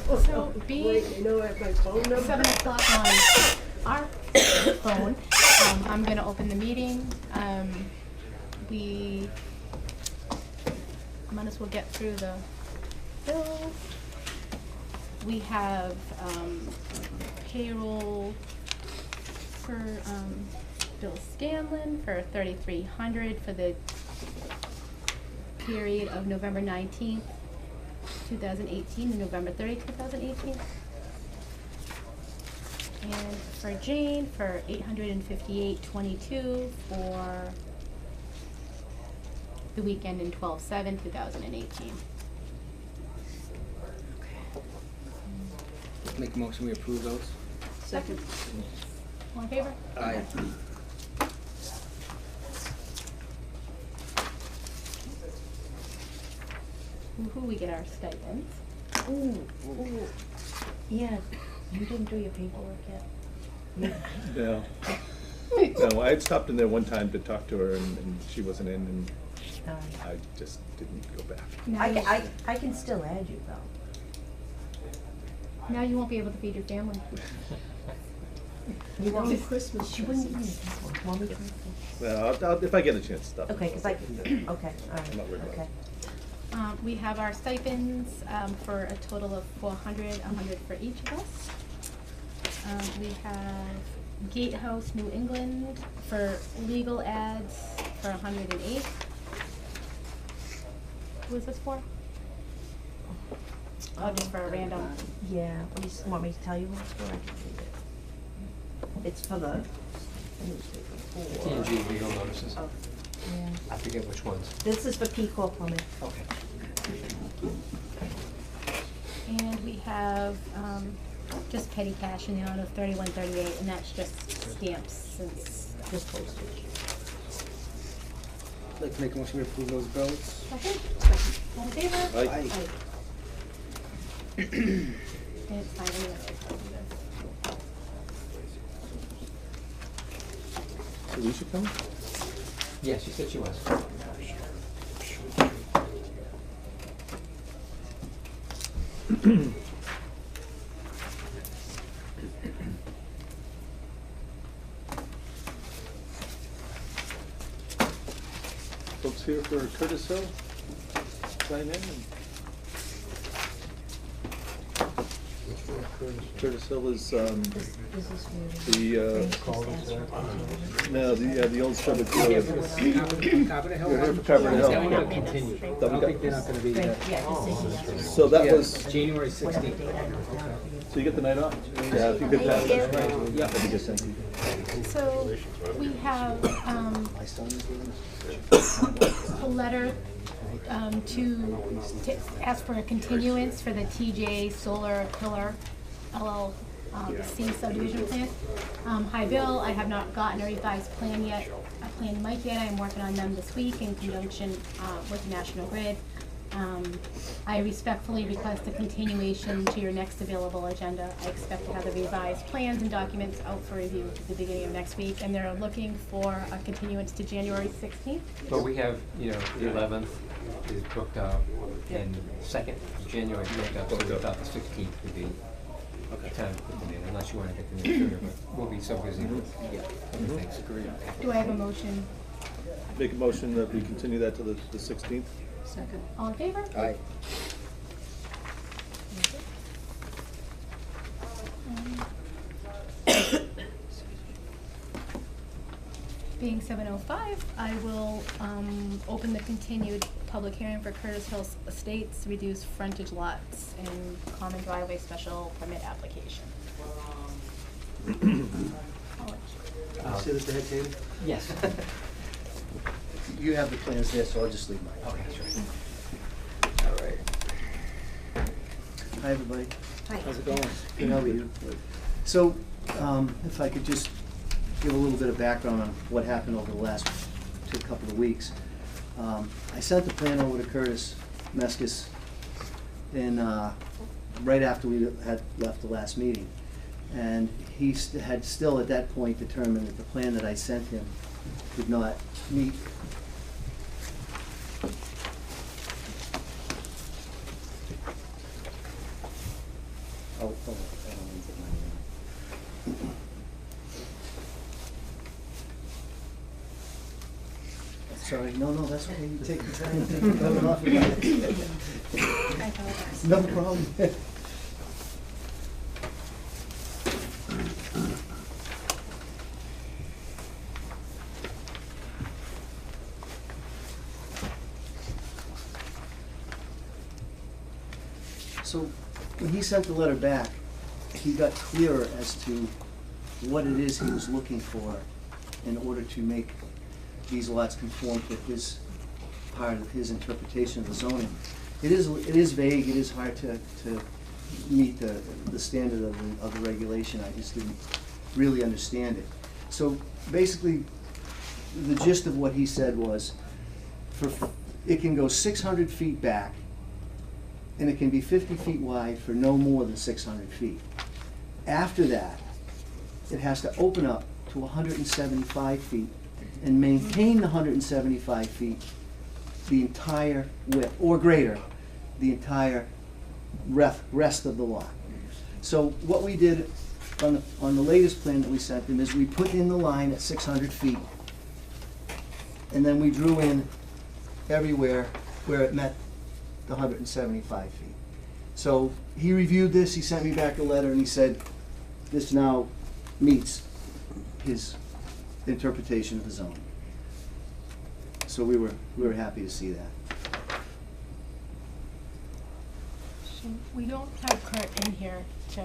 So being Wait, you know what, my phone number? 7 o'clock on our phone, I'm gonna open the meeting. We might as well get through the bills. We have payroll for Bill Scanlon for $3,300 for the period of November 19th, 2018 to November 30th, 2018. And for Jane for $858.22 for the weekend in 12/7/2018. Make a motion, we approve those. Second. All in favor? Aye. Who we get our stipends. Ooh. Yeah, you didn't do your paperwork yet? No. No, I had stopped in there one time to talk to her and she wasn't in and I just didn't go back. Now you- I can still add you though. Now you won't be able to feed your family. You want me, Christmas she wouldn't give me presents. this one. Want me to? Well, if I get a chance to stop. Okay, cause okay, all right, I'm not worried about okay. it. We have our stipends for a total of $400, $100 for each of us. We have Gatehouse New England for legal ads for $108. Who is this for? Oh, just for a random. Yeah, want me to tell you what it's for? I can read it. It's for the newspaper for. P&G legal notices. Oh, yeah. I forget which ones. This is for P Corp Plumbing. Okay. And we have just petty cash in the amount of $31.38, and that's just stamps since. Just postage. I'd like to make a motion, we approve those bills. Second? All in favor? Aye. And it's fine, anyway. So Lisa coming? Yeah, she said she was. Folks here for Curtis Hill? Sign in and Curtis Hill is, This is where. the old Summit. Carpenter Hill? You're here for Carpenter Hill. That one got continued. I don't think they're not gonna be there. Yeah, this is. So that Yeah, was, January 16th. so you get the night off? Yeah, if you could have. Thank Yeah. That'd be good, thank you. So we have a letter to ask for a continuance for the TJ Solar Pillar LLC subdivision plan. Hi Bill, I have not gotten a revised plan yet, a plan Mike yet. I am working on them this week in conjunction with National Grid. I respectfully request a continuation to your next available agenda. I expect to have the revised plans and documents out for review at the beginning of next week, and they're looking for a continuance to January 16th. But we have, the 11th is booked out, and 2nd of January is booked out, so we thought the 16th would be a time to put them in, unless you wanna get them in sooner, but we'll be so busy with, things. Do I have a motion? Make a motion that we continue that to the 16th? Second. All in favor? Aye. Being 7:05, I will open the continued public hearing for Curtis Hill Estates reduced frontage lots and common driveway special permit application. Sit at the head table. Yes. You have the plans there, so I'll just leave mine. Okay, that's right. All right. Hi, everybody. How's it going? Good, how are you? So, if I could just give a little bit of background on what happened over the last couple of weeks. I sent the plan over to Curtis Meskis right after we had left the last meeting. And he had still at that point determined that the plan that I sent him did not meet sorry. No, that's okay. You take your time. Take your cover off. I apologize. No problem. So, when he sent the letter back, he got clearer as to what it is he was looking for in order to make these lots conform to his part of his interpretation of the zoning. It is vague, it is hard to meet the standard of the regulation. I just didn't really understand it. So basically, the gist of what he said was, it can go 600 feet back, and it can be 50 feet wide for no more than 600 feet. After that, it has to open up to 175 feet and maintain the 175 feet the entire width, or greater, the entire rest of the lot. So what we did on the latest plan that we sent them is we put in the line at 600 feet, and then we drew in everywhere where it met the 175 feet. So he reviewed this, he sent me back a letter, and he said, this now meets his interpretation of the zone. So we were happy to see that. So we don't have Kurt in here to,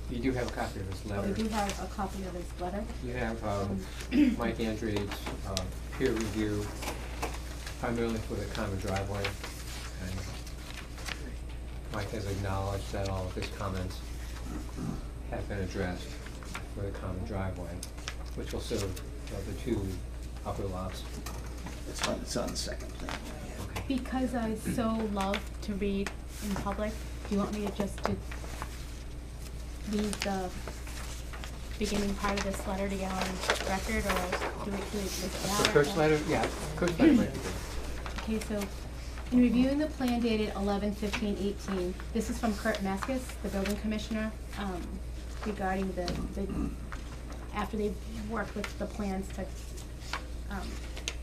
You do have a copy of this but letter. we do have a copy of his letter. You have Mike Andre's peer review, primarily for the common driveway. And Mike has acknowledged that all of his comments have been addressed for the common driveway, which will serve the two upper lots. It's on the second plan. Okay. Because I so love to read in public, do you want me to just to read the beginning part of this letter to get on record, or do we with that? The Kurt's letter, yeah, Kurt's letter might be good. Okay, so in reviewing the plan dated 11/15/18, this is from Kurt Meskis, the building commissioner, regarding the after they worked with the plans to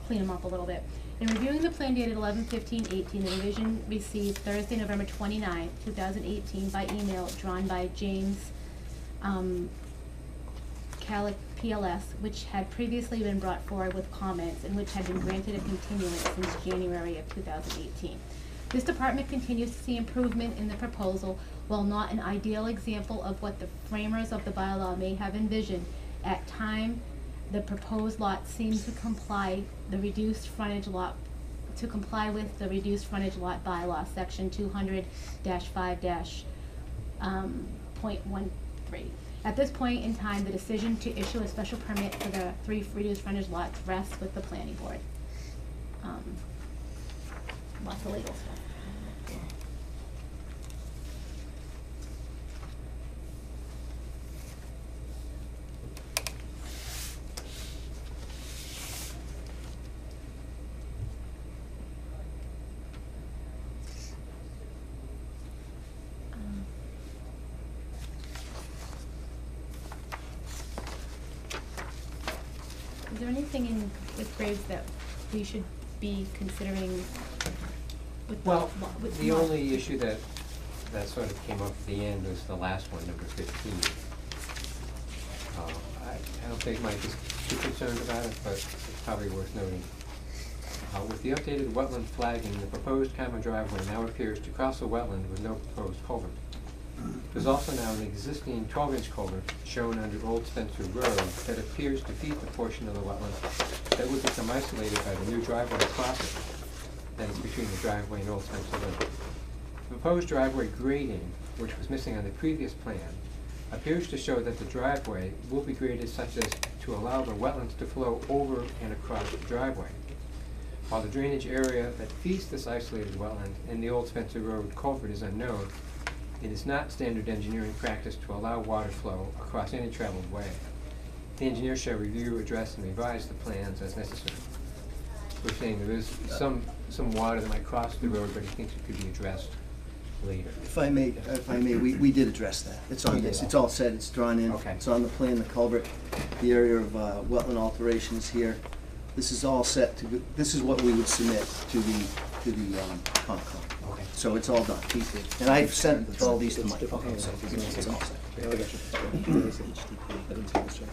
clean them up a little bit. In reviewing the plan dated 11/15/18, the revision received Thursday, November 29, 2018, by email drawn by James Calic PLS, which had previously been brought forward with comments and which had been granted a continuance since January of 2018. This department continues to see improvement in the proposal, while not an ideal example of what the framers of the bylaw may have envisioned. At time, the proposed lot seems to comply with the reduced frontage lot bylaw, section 200-5-.13. At this point in time, the decision to issue a special permit for the 3 reduced frontage lots rests with the planning board. Lots of legal stuff. Is there anything with Graves that we should be considering with Well, with the lot? only issue that sort of came up at the end was the last one, number 15. I don't think Mike is too concerned about it, but it's probably worth noting. With the updated wetland flagging, the proposed common driveway now appears to cross a wetland with no proposed culvert. There's also now an existing 12-inch culvert shown under Old Spencer Road that appears to feed the portion of the wetland that would become isolated by the new driveway crossing that is between the driveway and Old Spencer Road. The proposed driveway grading, which was missing on the previous plan, appears to show that the driveway will be graded such as to allow the wetlands to flow over and across the driveway. While the drainage area that feeds this isolated wetland in the Old Spencer Road culvert is unknown, it is not standard engineering practice to allow water flow across any traveled way. The engineer shall review, address, and revise the plans as necessary. We're saying there is some water that might cross the road, but he thinks it could be addressed later. If I may, we did address that. It's on this, it's all set, it's drawn in. Okay. It's on the plan, the culvert, the area of wetland alterations here. This is all set to, this is what we would submit to the Concom. Okay. So it's all done. And I've sent all these to Mike, so it's all set. I got you. I didn't see this check.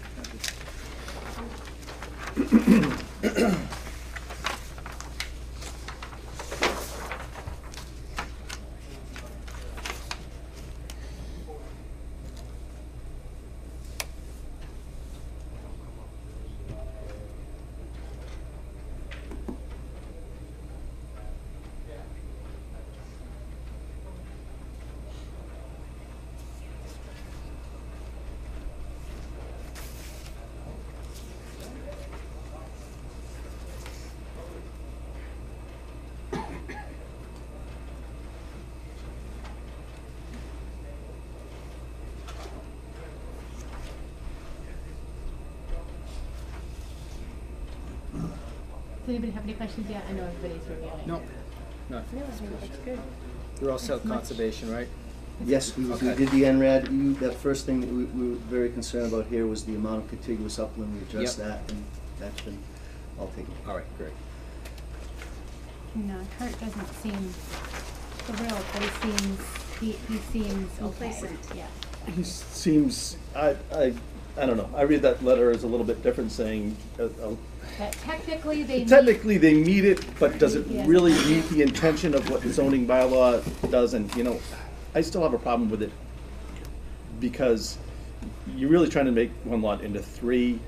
Does anybody have any questions yet? I know everybody's reviewing. No, no. No, I think that's good. You're all set with conservation, right? Yes, we Okay. did the NRAD. That first thing that we were very concerned about here was the amount of contiguous upland. We addressed Yep. that, and that's been all taken care of. All right, great. No, Kurt doesn't seem thrilled, but he seems okay. Complacent. Yeah. He seems, I don't know, I read that letter as a little bit different, saying, That technically they technically they meet it, but does it Yeah. really meet the intention of what the zoning bylaw does? And, you know, I still have a problem with it, because you're really trying to make one lot into three.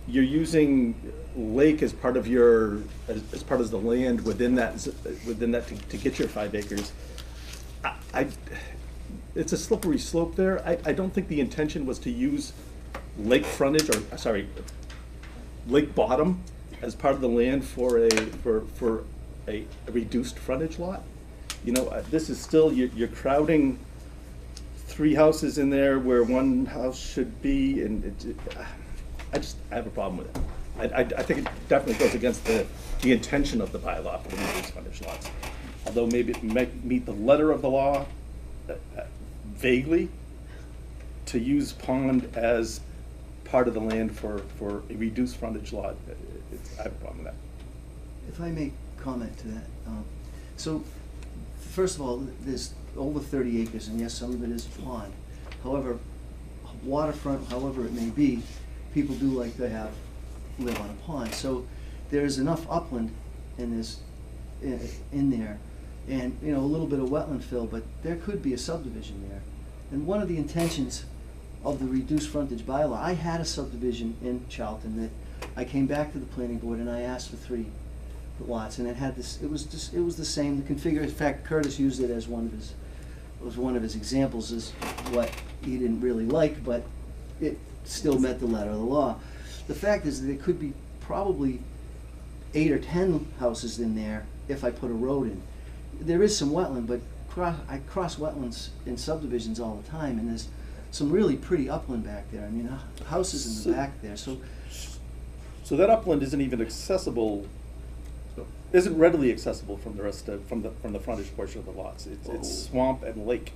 You're using lake as part of your, as part of the land within that, to get your 5 acres. It's a slippery slope there. I don't think the intention was to use lake frontage, or, sorry, lake bottom as part of the land for a reduced frontage lot. You know, this is still, you're crowding 3 houses in there where 1 house should be, and I have a problem with it. I think it definitely goes against the intention of the bylaw for the reduced frontage lots. Although maybe it might meet the letter of the law vaguely, to use pond as part of the land for a reduced frontage lot, I have a problem with that. If I may comment to that. So, first of all, there's over 30 acres, and yes, some of it is pond. However, waterfront, however it may be, people do like to live on a pond. So there's enough upland in there, and, you know, a little bit of wetland fill, but there could be a subdivision there. And one of the intentions of the reduced frontage bylaw, I had a subdivision in Charlton that I came back to the planning board and I asked for 3 lots, and it had this, it was the same, the configuration. In fact, Curtis used it as one of his examples, as what he didn't really like, but it still met the letter of the law. The fact is that there could be probably 8 or 10 houses in there if I put a road in. There is some wetland, but I cross wetlands in subdivisions all the time, and there's some really pretty upland back there. I mean, houses in the back there, so. So that upland isn't even accessible, isn't readily accessible from the rest of, from the frontage portion of the lots. It's swamp and lake.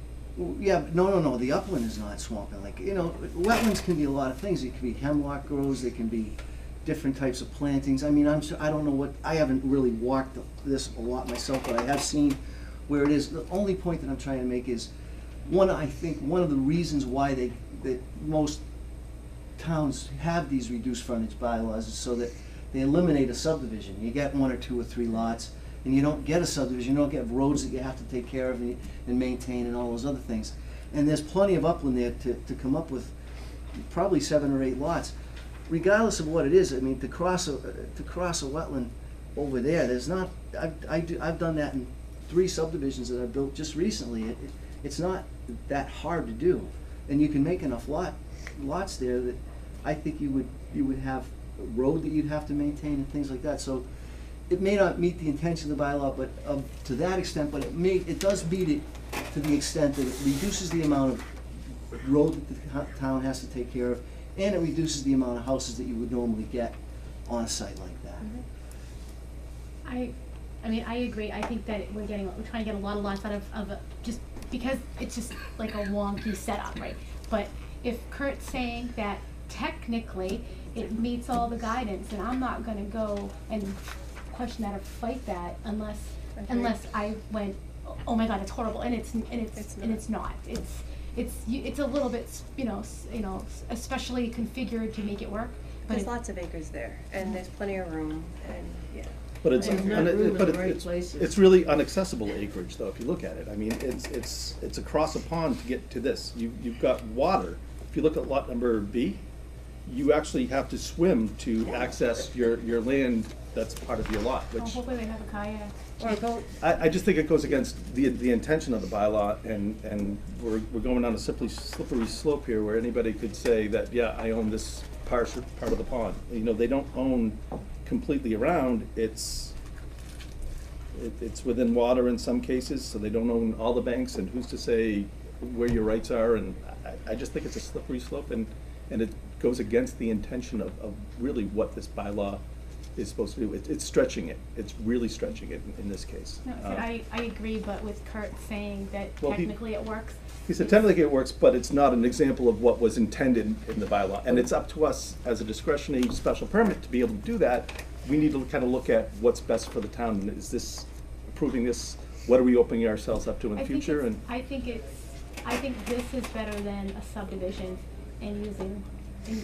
Yeah, but no, the upland is not swamp and lake. You know, wetlands can be a lot of things. It can be hemlock grows, they can be different types of plantings. I mean, I don't know what, I haven't really walked this a lot myself, but I have seen where it is. The only point that I'm trying to make is, I think one of the reasons why that most towns have these reduced frontage bylaws is so that they eliminate a subdivision. You get 1 or 2 or 3 lots, and you don't get a subdivision, you don't get roads that you have to take care of and maintain and all those other things. And there's plenty of upland there to come up with probably 7 or 8 lots. Regardless of what it is, I mean, to cross a wetland over there, there's not, I've done that in 3 subdivisions that I built just recently. It's not that hard to do, and you can make enough lots there that I think you would have a road that you'd have to maintain and things like that. So it may not meet the intention of the bylaw, but to that extent, but it does meet it to the extent that it reduces the amount of road that the town has to take care of, and it reduces the amount of houses that you would normally get on a site like that. I mean, I agree. I think that we're trying to get a lot of lots out of just because it's just like a wonky setup, right? But if Kurt's saying that technically it meets all the guidance, and I'm not gonna go and question that or fight that unless I went, oh my God, it's horrible, and it's not. It's a little bit, especially configured to make it work, but There's lots of acres there, and there's plenty of room, and, yeah. But it's, There's not room in but the right it's, places. it's really unaccessible acreage, though, if you look at it. I mean, it's across a pond to get to this. You've got water. If you look at lot number B, you actually have to swim to access your land that's part of your lot, well, which hopefully they have a kayak. Or a boat. I just think it goes against the intention of the bylaw, and we're going on a slippery slope here where anybody could say that, yeah, I own this part of the pond. You know, they don't own completely around, it's within water in some cases, so they don't own all the banks, and who's to say where your rights are, and I just think it's a slippery slope, and it goes against the intention of really what this bylaw is supposed to do. It's stretching it, it's really stretching it in this case. No, so I agree, but with Kurt saying that Well, he- technically it works. He said technically it works, but it's not an example of what was intended in the bylaw. And it's up to us as a discretionary special permit to be able to do that. We need to kind of look at what's best for the town. And is this approving this? What are we opening ourselves up to in the future? And I think this is better than a subdivision and using,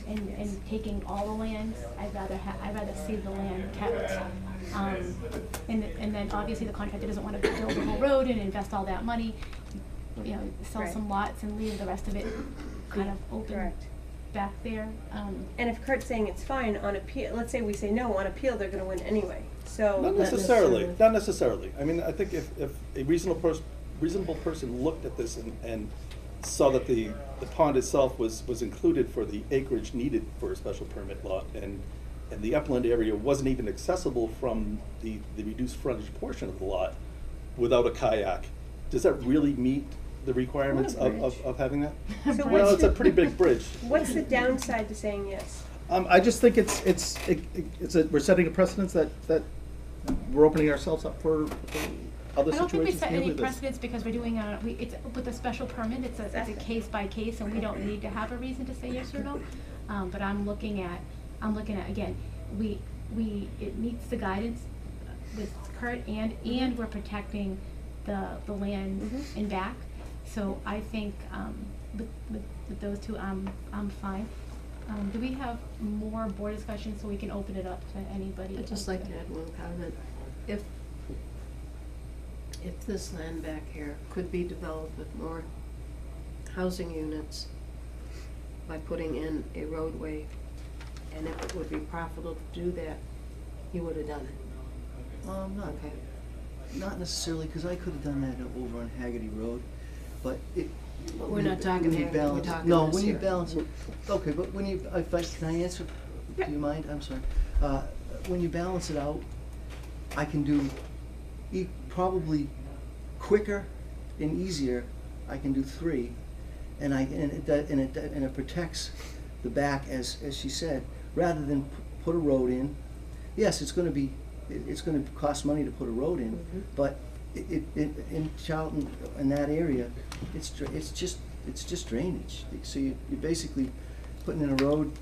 and taking all the land. I'd rather see the land kept. And then obviously the contractor doesn't want to build the whole road and invest all that money. Sell Right. some lots and leave the rest of it kind of open Correct. back there. And if Kurt's saying it's fine, on appeal, let's say we say no, on appeal, they're gonna win anyway, so. not necessarily, not necessarily. I mean, I think if a reasonable person looked at this and saw that the pond itself was included for the acreage needed for a special permit lot, and the upland area wasn't even accessible from the reduced frontage portion of the lot without a kayak, does that really meet the requirements of having that? So Well, what's it's a the- pretty big bridge. What's the downside to saying yes? I just think we're setting a precedence that we're opening ourselves up for other I don't think we situations. set nearly any this. precedents because we're doing it's with a special permit, it's a case by case, and we don't need to have a reason to say yes or no. But I'm looking at, again, it meets the guidance with Kurt, and we're protecting the land and back. So I think, with those two, I'm fine. Do we have more board discussion so we can open it up to anybody? I'd just like to add one comment. If this land back here could be developed with more housing units by putting in a roadway, and if it would be profitable to do that, you would have done it. Not, Okay. not necessarily, because I could have done that over on Haggerty Road, but it. But we're not talking when you Haggerty, we're balance- talking No, this when you here. balance, okay, but when you, can I answer? Do you mind? I'm sorry. When you balance it out, I can do probably quicker and easier, I can do 3, and it protects the back, as she said, rather than put a road in. Yes, it's gonna cost money to put a road in, but in Charlton, in that area, it's just drainage. So you're basically putting in a road,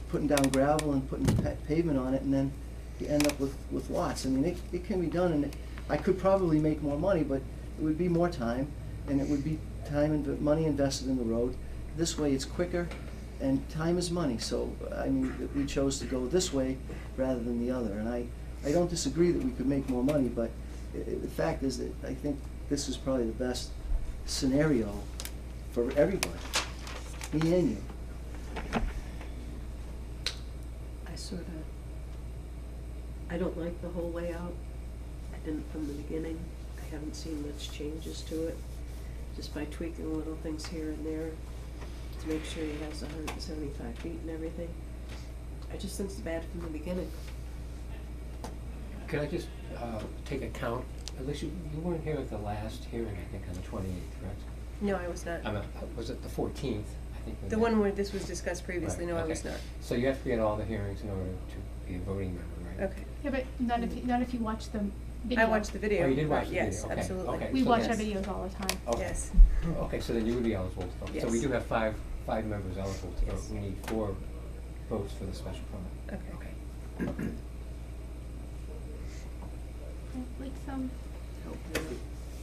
putting down gravel and putting pavement on it, and then you end up with lots. I mean, it can be done, and I could probably make more money, but it would be more time, and it would be time and money invested in the road. This way, it's quicker, and time is money, so, I mean, we chose to go this way rather than the other, and I don't disagree that we could make more money, but the fact is that I think this is probably the best scenario for everybody, me and you. I don't like the whole layout. I didn't from the beginning. I haven't seen much changes to it, just by tweaking little things here and there to make sure he has 175 feet and everything. I just think it's bad from the beginning. Could I just take a count? Alicia, you weren't here at the last hearing, I think, on the 28th, correct? No, I was not. Was it the 14th, I think? The one where this was discussed previously, Right, no, I okay. was not. So you have to be at all the hearings in order to be a voting member, right? Okay. Yeah, but not if you watch the video. I watched the video. Oh, you did watch but the yes, video, okay, absolutely. okay. We So watch our yes. videos all the time. Okay. Yes. Okay, so then you would be eligible to vote. So we Yes. do have five members eligible to vote. Yes. We need 4 votes for the special permit. Okay.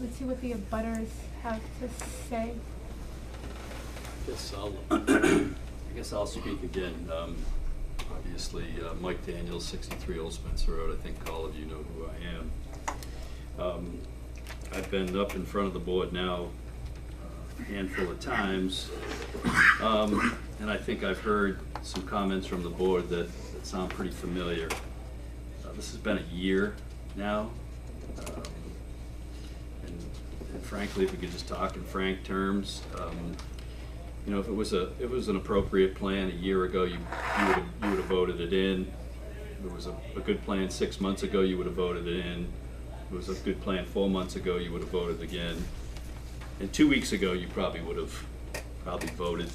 Let's see what the abutters have to say. I guess I'll speak again. Obviously, Mike Daniels, 63 Old Spencer Road. I think all of you know who I am. I've been up in front of the board now a handful of times, and I think I've heard some comments from the board that sound pretty familiar. This has been a year now, and frankly, if we could just talk in frank terms, you know, if it was an appropriate plan a year ago, you would have voted it in. If it was a good plan 6 months ago, you would have voted it in. If it was a good plan 4 months ago, you would have voted again. And 2 weeks ago, you probably would have voted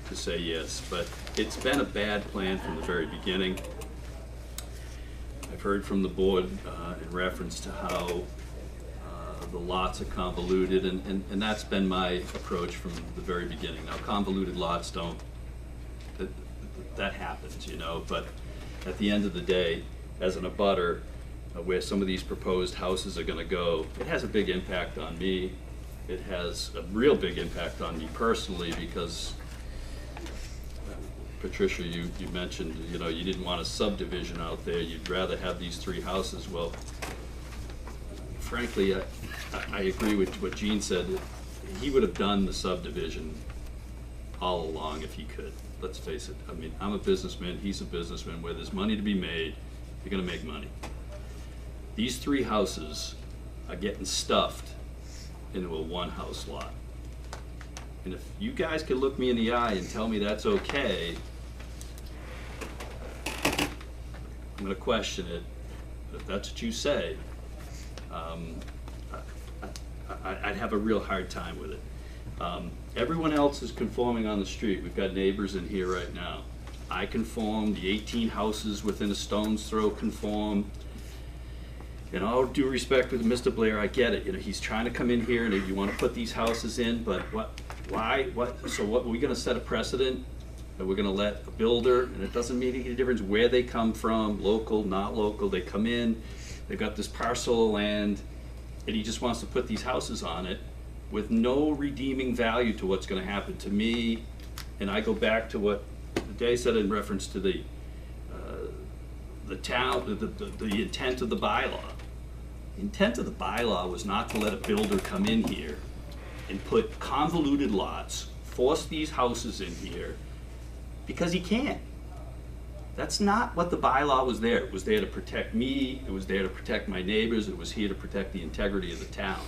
to say yes. But it's been a bad plan from the very beginning. I've heard from the board in reference to how the lots are convoluted, and that's been my approach from the very beginning. Now, convoluted lots that happens, you know, but at the end of the day, as an abutter, where some of these proposed houses are gonna go, it has a big impact on me. It has a real big impact on me personally, because Patricia, you mentioned, you know, you didn't want a subdivision out there, you'd rather have these 3 houses. Well, frankly, I agree with what Gene said. He would have done the subdivision all along if he could. Let's face it. I mean, I'm a businessman, he's a businessman. Where there's money to be made, you're gonna make money. These 3 houses are getting stuffed into a 1-house lot. And if you guys could look me in the eye and tell me that's okay, I'm gonna question it. But if that's what you say, I'd have a real hard time with it. Everyone else is conforming on the street. We've got neighbors in here right now. I conform, the 18 houses within a stone's throw conform. In all due respect with Mr. Blair, I get it. You know, he's trying to come in here and you want to put these houses in, but why, so what, are we gonna set a precedent? That we're gonna let a builder, and it doesn't make any difference where they come from, local, not local, they come in, they've got this parcel of land, and he just wants to put these houses on it with no redeeming value to what's gonna happen to me. And I go back to what Day said in reference to the town, the intent of the bylaw. The intent of the bylaw was not to let a builder come in here and put convoluted lots, force these houses in here, because he can't. That's not what the bylaw was there. It was there to protect me, it was there to protect my neighbors, it was here to protect the integrity of the town.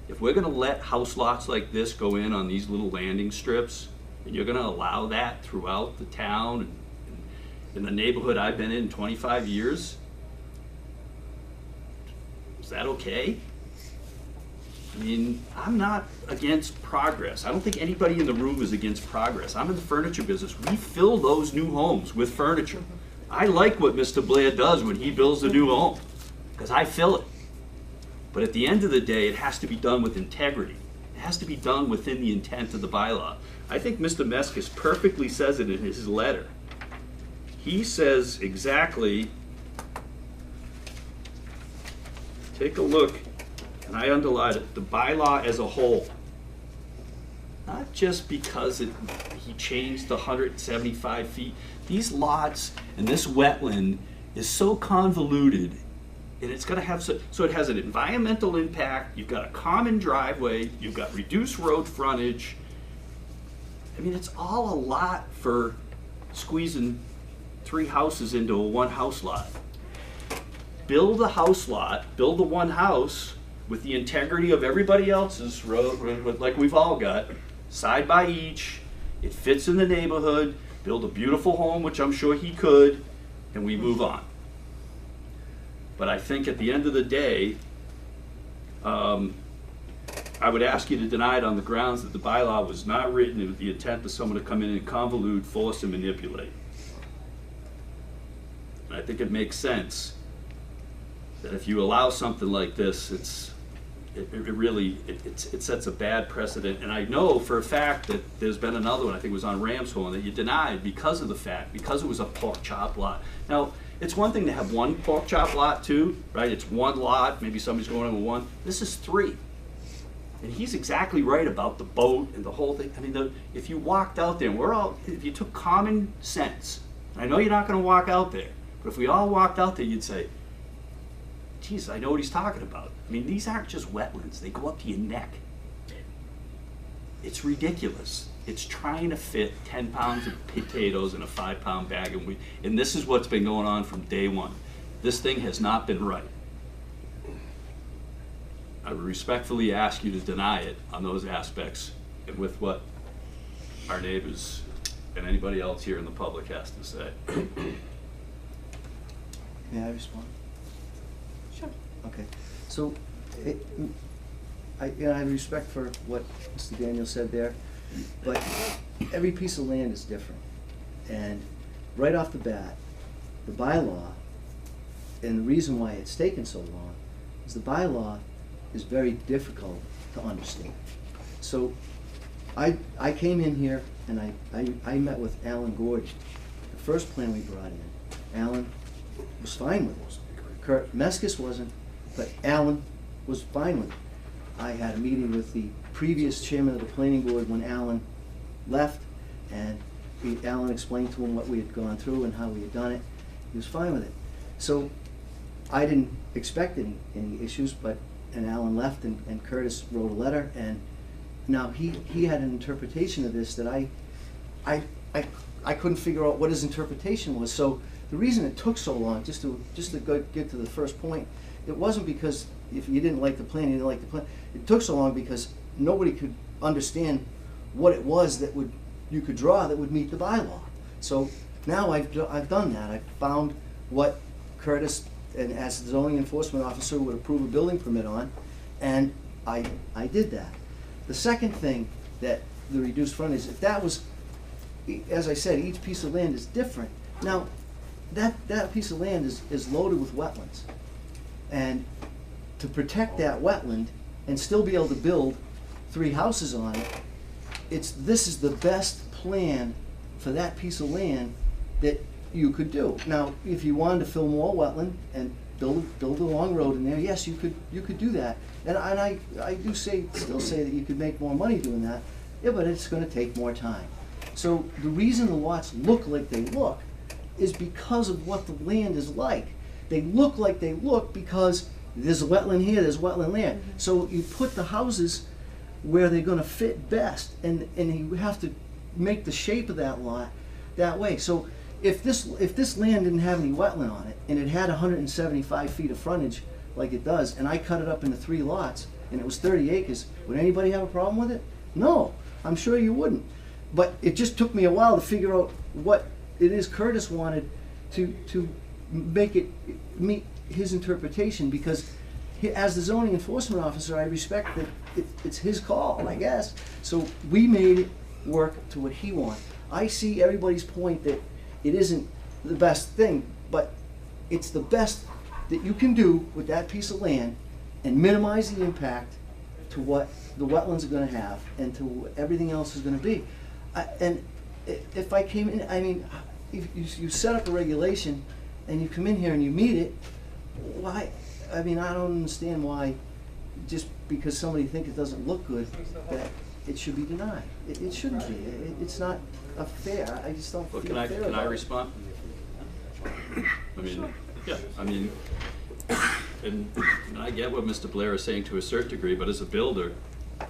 If we're gonna let house lots like this go in on these little landing strips, and you're gonna allow that throughout the town and in the neighborhood I've been in 25 years, is that okay? I mean, I'm not against progress. I don't think anybody in the room is against progress. I'm in the furniture business. We fill those new homes with furniture. I like what Mr. Blair does when he builds a new home, because I fill it. But at the end of the day, it has to be done with integrity. It has to be done within the intent of the bylaw. I think Mr. Meskis perfectly says it in his letter. He says exactly, take a look, and I underlined it, the bylaw as a whole. Not just because he changed the 175 feet. These lots and this wetland is so convoluted, and it's gonna have, so it has an environmental impact, you've got a common driveway, you've got reduced road frontage. I mean, it's all a lot for squeezing 3 houses into a 1-house lot. Build a house lot, build the 1 house with the integrity of everybody else's road, like we've all got, side by each. It fits in the neighborhood, build a beautiful home, which I'm sure he could, and we move on. But I think at the end of the day, I would ask you to deny it on the grounds that the bylaw was not written with the intent of someone to come in and convolute, force, and manipulate. And I think it makes sense that if you allow something like this, it really, it sets a bad precedent. And I know for a fact that there's been another one, I think it was on Ramshorn, that you denied because of the fact, because it was a pork chop lot. Now, it's one thing to have one pork chop lot too, right? It's one lot, maybe somebody's going in with one. This is 3. And he's exactly right about the boat and the whole thing. I mean, if you walked out there, and if you took common sense, I know you're not gonna walk out there, but if we all walked out there, you'd say, geez, I know what he's talking about. I mean, these aren't just wetlands, they go up to your neck. It's ridiculous. It's trying to fit 10 pounds of potatoes in a 5-pound bag, and this is what's been going on from day one. This thing has not been right. I would respectfully ask you to deny it on those aspects and with what our neighbors and anybody else here in the public has to say. May I respond? Sure. Okay, so, I have respect for what Mr. Daniel said there, but every piece of land is different. And right off the bat, the bylaw, and the reason why it's taken so long, is the bylaw is very difficult to understand. So, I came in here and I met with Alan Gorge, the first plan we brought in. Alan was fine with it. Kurt Meskis wasn't, but Alan was fine with it. I had a meeting with the previous chairman of the planning board when Alan left, and Alan explained to him what we had gone through and how we had done it. He was fine with it. So I didn't expect any issues, and Alan left, and Curtis wrote a letter, and now he had an interpretation of this that I couldn't figure out what his interpretation was. So the reason it took so long, just to get to the first point, it wasn't because if you didn't like the plan, you didn't like the plan. It took so long because nobody could understand what it was that you could draw that would meet the bylaw. So now I've done that. I've found what Curtis, and as the zoning enforcement officer, would approve a building permit on, and I did that. The second thing that the reduced frontage, if that was, as I said, each piece of land is different. Now, that piece of land is loaded with wetlands. And to protect that wetland and still be able to build 3 houses on it, this is the best plan for that piece of land that you could do. Now, if you wanted to fill more wetland and build a long road in there, yes, you could do that. And I do still say that you could make more money doing that, yeah, but it's gonna take more time. So the reason the lots look like they look is because of what the land is like. They look like they look because there's a wetland here, there's wetland there. So you put the houses where they're gonna fit best, and you have to make the shape of that lot that way. So if this land didn't have any wetland on it, and it had 175 feet of frontage like it does, and I cut it up into 3 lots, and it was 30 acres, would anybody have a problem with it? No, I'm sure you wouldn't. But it just took me a while to figure out what it is Curtis wanted to make it meet his interpretation, because as the zoning enforcement officer, I respect that it's his call, I guess. So we made it work to what he wanted. I see everybody's point that it isn't the best thing, but it's the best that you can do with that piece of land and minimize the impact to what the wetlands are gonna have and to what everything else is gonna be. And if I came in, I mean, if you set up a regulation and you come in here and you meet it, why? I mean, I don't understand why, just because somebody thinks it doesn't look good, that it should be denied. It shouldn't be. It's not fair. I just don't feel fair about it. Can I respond? I mean, yeah, I mean, and I get what Mr. Blair is saying to a certain degree, but as a builder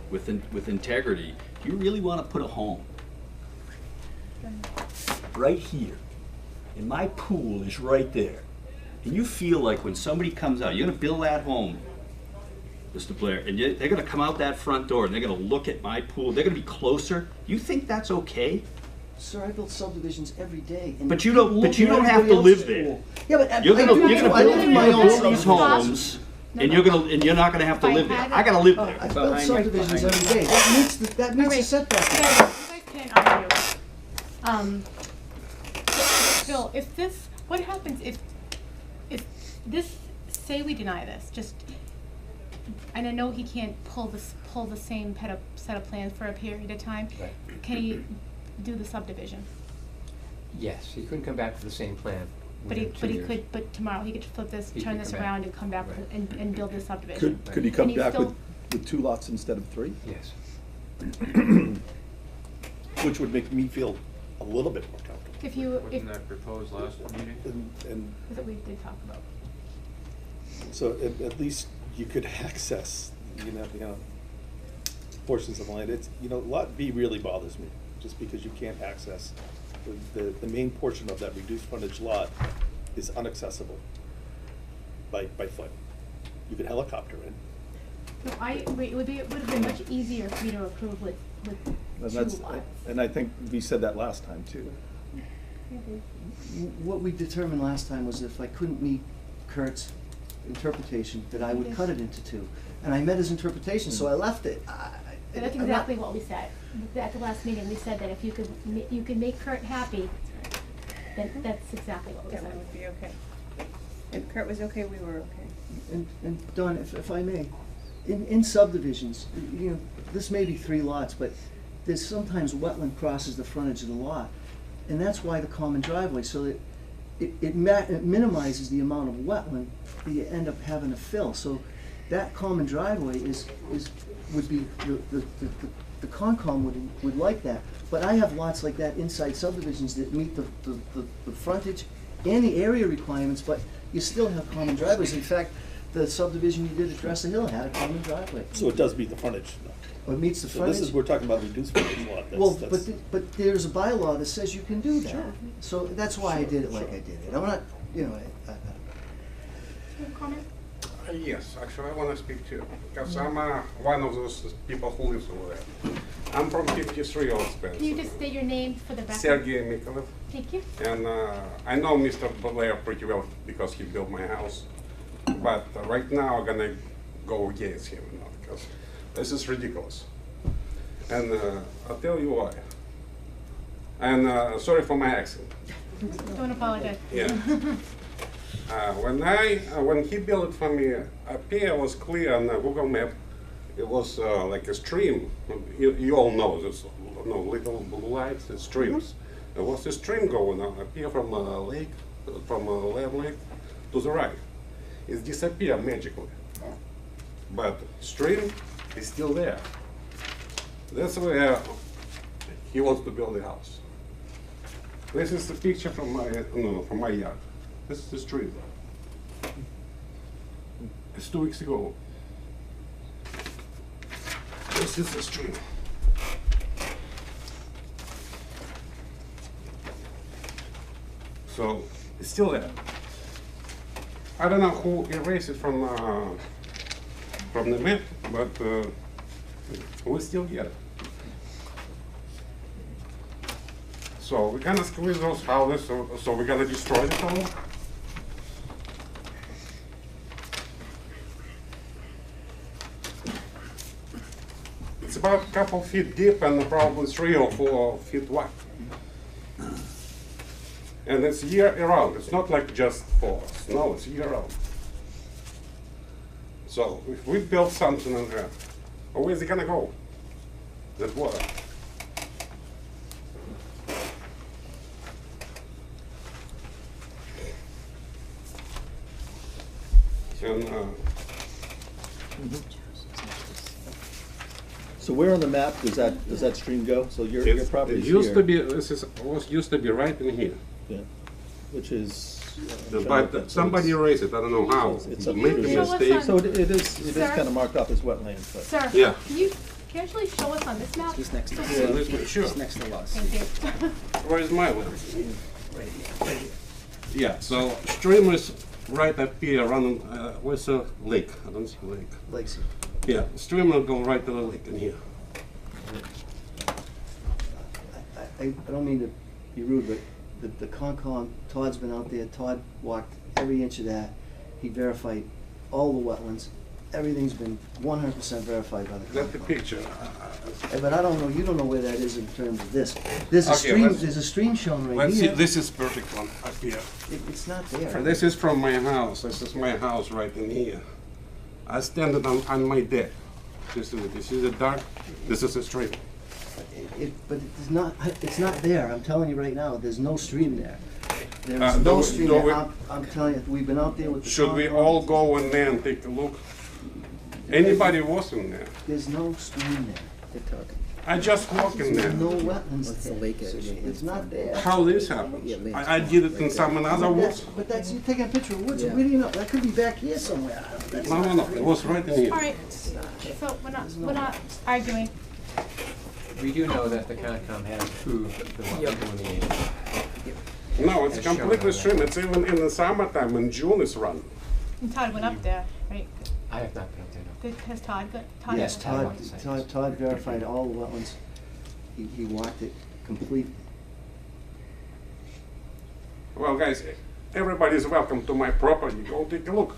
with integrity, do you really want to put a home right here, and my pool is right there, and you feel like when somebody comes out, you're gonna build that home, Mr. Blair, and they're gonna come out that front door and they're gonna look at my pool, they're gonna be closer, you think that's okay? Sir, I build subdivisions every day. And But you people don't look have at to everybody live else's there. pool. Yeah, but You're gonna I live in my own build these subdivision. homes, and you're not gonna have to live there. I gotta live I there. build subdivisions every day. That meets the setback. Phil, what happens if this, say we deny this, just and I know he can't pull the same set of plans for a period of time. Right. Can he do the subdivision? Yes, he couldn't come back to the same plan But within 2 years. but tomorrow he could flip this, He turn could this come back. around and come back Right. and build this subdivision. Could he come And he's back still- with 2 lots instead of 3? Yes. Which would make me feel a little bit more comfortable. If you, if, Wasn't that proposed last meeting? And that we did talk about. so at least you could access, you know, portions of the land. It's, you know, Lot B really bothers me, just because you can't access. The main portion of that reduced frontage lot is inaccessible by foot. You could helicopter in. No, it would have been much easier for me to approve with And 2 that's, lots. and I think we said that last time too. What we determined last time was if I couldn't meet Kurt's interpretation, that I would cut it into 2. And I met his interpretation, so I left it. And that's I'm not- exactly what we said. At the last meeting, we said that if you could make Kurt happy, then that's exactly what we That said. would be okay. If Kurt was okay, we were okay. And Don, if I may, in subdivisions, you know, this may be 3 lots, but there's sometimes wetland crosses the frontage of the lot. And that's why the common driveway, so that it minimizes the amount of wetland that you end up having to fill. So that common driveway would be, the Concom would like that. But I have lots like that inside subdivisions that meet the frontage and the area requirements, but you still have common driveways. In fact, the subdivision you did at Dresser Hill had a common driveway. So it does meet the frontage. Or meets the So frontage. this is, we're talking about reduced frontage lot. Well, but there's a bylaw that says you can do that. Sure. So that's why I did it like I did it. I'm not, you know, Comment? Yes, actually I want to speak to you, because I'm one of those people who lives over there. I'm from 53 Old Spencer. Can you just state your name for the record? Sergey Mikhailov, Thank you. and I know Mr. Blair pretty well because he built my house. But right now I'm gonna go against him, you know, because this is ridiculous. And I'll tell you why. And sorry for my accent. Don't apologize. Yeah. When he built it for me, up here was clear on the Google map. It was like a stream. You all know this, little blue lights, it's streams. There was a stream going on up here from a lake, from a Lamb Lake to the right. It disappeared magically. But stream is still there. That's where he wants to build a house. This is the picture from my yard. This is the stream. It's 2 weeks ago. This is the stream. So it's still there. I don't know who erased it from the map, but we still get it. So we're gonna squeeze those houses, so we're gonna destroy the home. It's about a couple feet deep and probably 3 or 4 feet wide. And it's year round. It's not like just for us. No, it's year round. So if we build something in there, where's it gonna go? That water. And So where on the map does that stream go? So your property it is used here. to be. Used to be right in here. Yeah. Which is. But somebody erased it. I don't know how. It's a Maybe Can you show us mistake. on- So it is Sir? kind of marked up as wetlands, but. Sir, Yeah. can you actually show us on this map? Just next to, Sure. just next to Los. Thank you. Where is my one? Yeah. So stream is right up here, running. Where's the lake? I don't see a lake. Lakes. Yeah, stream will go right to the lake in here. I don't mean to be rude, but the Concom, Todd's been out there, Todd walked every inch of that. He verified all the wetlands. Everything's been 100% verified by the That's the Concom. picture. But I don't know, you don't know where that is in terms of this. There's a Okay, stream, let's- there's a stream shown right Let's see. here. This is perfect one up here. It's not there. This is from my house. This is my house right in here. I stand on my deck. This is a dark, this is a stream. But it's not there, I'm telling you right now, there's no stream there. There's Uh, no do- stream do there, we- I'm telling you, we've been out there with the. Should we Concom. all go in there and take a look? Anybody was in there? There's no stream there. They're talking. I just walk in there. There's no wetlands What's the there. lake at? It's not there. How this happens? I did it in some another woods. But that's, you're taking a picture of woods, Yeah. where do you know, that could be back here somewhere. That's No, not- no, no, it was right in here. All right, so we're not arguing. We do know that the Concom has approved the wetland delineation. No, it's As shown completely on stream. It's even in the summertime when June is run. And Todd went up there, right? I have not been there, no. Has Todd got, Todd? Yes, has- Todd. Todd verified all the wetlands. He walked it completely. Well, guys, everybody's welcome to my property. Go take a look.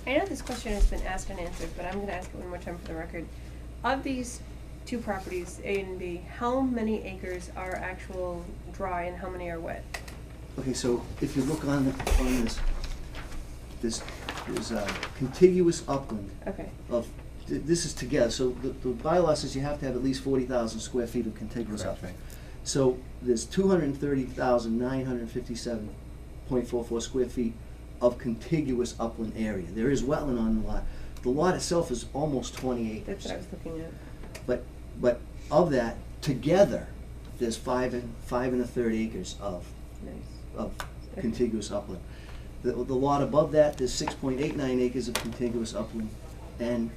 I know this question has been asked and answered, but I'm gonna ask it one more time for the record. Of these two properties, A and B, how many acres are actual dry and how many are wet? Okay, so if you look on this, there's a contiguous upland Okay, of, this is together, so the bylaw says you have to have at least 40,000 square feet of contiguous Correct, upland. So there's 230,957.44 square feet of contiguous upland area. There is wetland on the lot. The lot itself is almost 20 acres. that's what I was looking at. But of that, together, there's 5 1/3 acres of Nice. contiguous upland. The lot above that, there's 6.89 acres of contiguous upland, and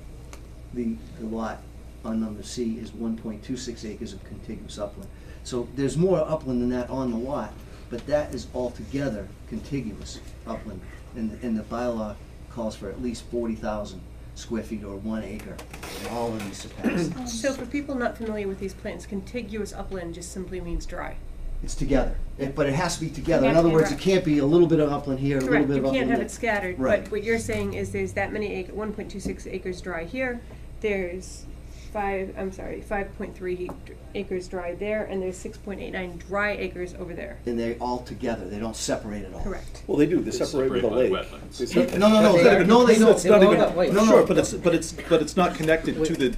the lot on number C is 1.26 acres of contiguous upland. So there's more upland than that on the lot, but that is altogether contiguous upland, and the bylaw calls for at least 40,000 square feet or 1 acre in all of these capacities. So for people not familiar with these plans, contiguous upland just simply means dry. It's together, but it has to be together. In It has to other be words, it right. can't be a little bit of upland here, a little Correct, bit you of upland can't have there. it scattered, Right. but what you're saying is there's that many 1.26 acres dry here, there's 5.3 acres dry there, and there's 6.89 dry acres over there. And they're all together, they don't separate at all. Correct. Well, they do, they separate with a lake. They separate- No, no, they don't. It's not Hold even, up, wait. sure, but it's not connected to the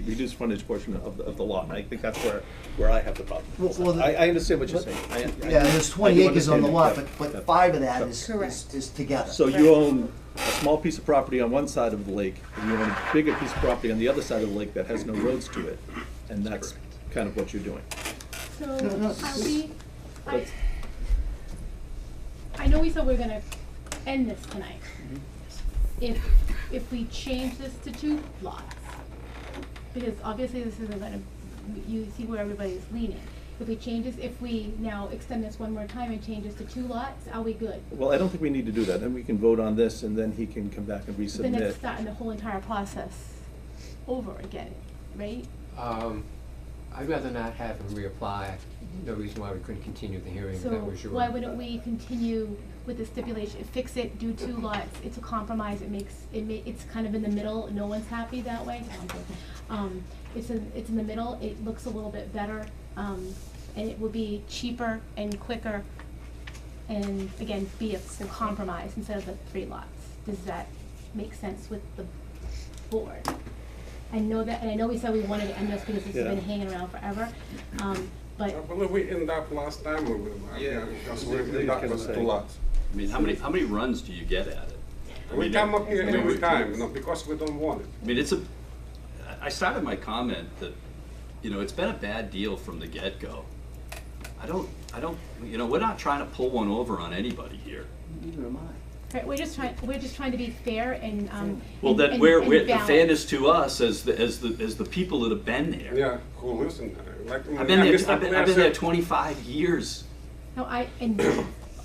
reduced frontage portion of the lot, and I think that's where I have the problem. Well, I understand what you're saying. Yeah, there's 20 acres on the lot, understand but that, 5 of that is Correct. together. So you own a small piece of property on one side of the lake, and you own a bigger piece of property on the other side of the lake that has no roads to it, and that's kind of what you're doing. So, no, are we, I know we said we're gonna end this tonight. If we change this to 2 lots, because obviously this isn't gonna, you see where everybody's leaning. If we change this, if we now extend this one more time and change this to 2 lots, are we good? Well, I don't think we need to do that, then we can vote on this, and then he can come back and Then resubmit. it's starting the whole entire process over again, right? I'd rather not have him reapply. No reason why we couldn't continue the hearing if So that was your. why wouldn't we continue with the stipulation, fix it, do 2 lots, it's a compromise, it's kind of in the middle, no one's happy that way. It's in the middle, it looks a little bit better, and it will be cheaper and quicker, and again, be a compromise instead of the 3 lots. Does that make sense with the board? I know that, and I know we said we wanted to end this because this has been Yeah. hanging around forever, but I believe we ended up last time because we they ended up can with say. 2 lots. I mean, how many runs do you get at it? We come up here every time, because we don't want it. I mean, I started my comment that, it's been a bad deal from the get-go. I don't, we're not trying to pull one over on anybody here. Neither am I. right, we're just trying to be fair and, Well, and- that and- we're, and the balanced. fairness to us as the people that have been there. Yeah, who listen, like. I've been there, Mr. I've been Blair there said, 25 years. No,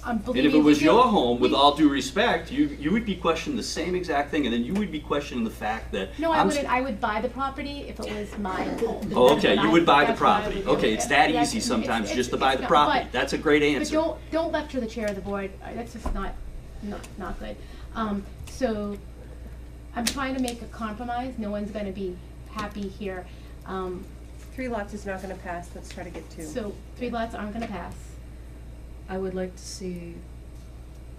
and believe And if me, it was we feel- your home, with we- all due respect, you would be questioning the same exact thing, and then you would be questioning the fact that. No, I I'm wouldn't, I would buy the property if it was my home. Oh, okay, That's you what would buy the that's what I would property. do. Okay, it's that Yeah, easy sometimes it's- just to it's buy the not- property. but- That's a great But answer. don't lecture the chair of the board, that's just not good. So, I'm trying to make a compromise, no one's gonna be happy here. 3 lots is not gonna pass, let's try to get 2. So 3 lots aren't gonna pass. I would like to see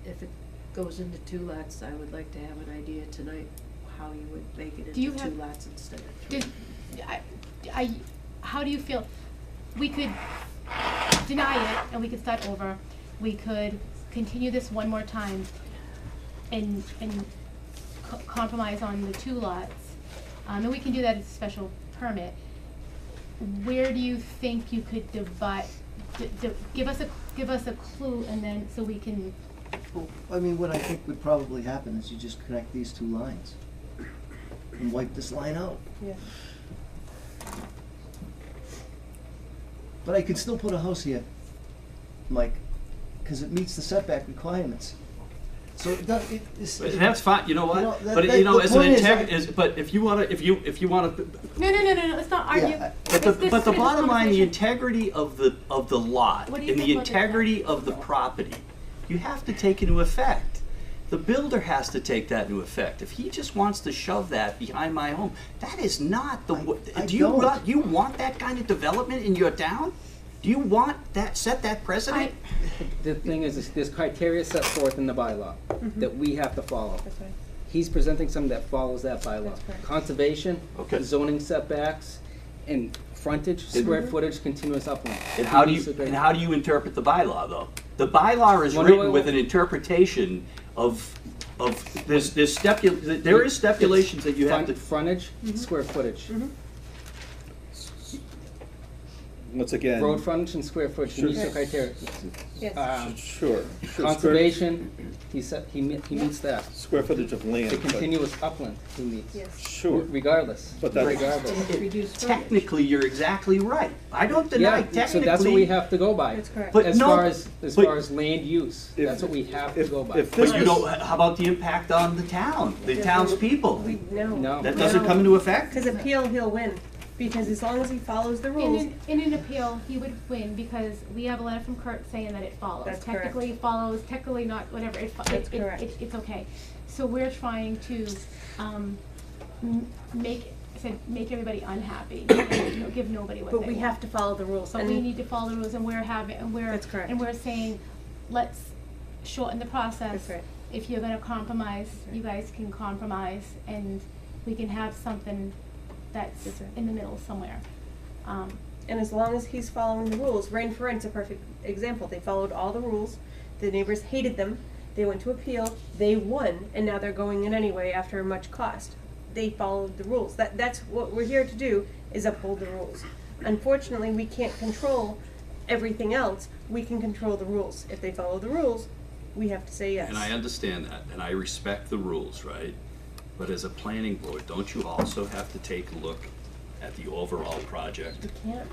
if it goes into 2 lots, I would like to have an idea tonight how you would make it Do you into have- 2 lots instead of 3. How do you feel? We could deny it and we could start over. We could continue this one more time and compromise on the 2 lots. And we can do that as a special permit. Where do you think you could divide, give us a clue and then, so we can, Well, I mean, what I think would probably happen is you just connect these 2 lines and wipe this line out. Yeah. But I could still put a house here, Mike, because it meets the setback requirements. So it does, it's. But that's fine, you know what? You know, But, that- you know, the as an point is integ, that- but if you wanna, if you wanna, no, let's not argue. Yeah, but Let's the finish bottom line, the conversation. integrity of the lot What do you and the think about the integrity of the property, you have to take into effect. The builder has to take that into effect. If he just wants to shove that behind my home, that is not the, I do you don't. want, you want that kind of development in your town? Do you want that, set that precedent? The thing is, there's criteria set forth in the bylaw that we have to follow. That's right. He's presenting something that follows that bylaw. That's correct. Conservation, Okay. zoning setbacks, and frontage, square footage, continuous upland. And how do These are you, great. and how do you interpret the bylaw, though? The bylaw is Well, no, written wait, with wait. an interpretation of, there is stipulations that you have to. Frontage, square footage. Once again. Road frontage and square footage, he Sure. meets the criteria. Yes. Sure. Conservation, he meets that. Square footage of land. The but- continuous upland, he meets. Yes. Sure. Regardless. But that's- Regardless. Technically, you're exactly right. I don't deny Yeah, technically. so that's what we have to go by. That's correct. But As no, far as but- land use, If- that's what we have to if- go by. if this But you was- don't, how about the impact on the town, the townspeople? No. That doesn't come into effect? Because appeal, he'll win, because as long as he follows the rules. In an appeal, he would win because we have a letter from Kurt saying that it follows. That's correct. Technically it follows, technically not, whatever, That's correct. it's okay. So we're trying to, make everybody unhappy, and give nobody what they But we want. have to follow the rules. But we need to follow the rules and That's correct. and we're saying, let's shorten the process. That's right. If you're gonna compromise, you guys can compromise and we can have something that's That's right. in the middle somewhere. And as long as he's following the rules, Rain for Rent's a perfect example. They followed all the rules. The neighbors hated them. They went to appeal. They won, and now they're going in anyway after much cost. They followed the rules. That's what we're here to do, is uphold the rules. Unfortunately, we can't control everything else. We can control the rules. If they follow the rules, we have to say yes. And I understand that, and I respect the rules, right? But as a planning board, don't you also have to take a look at the overall project? We can't.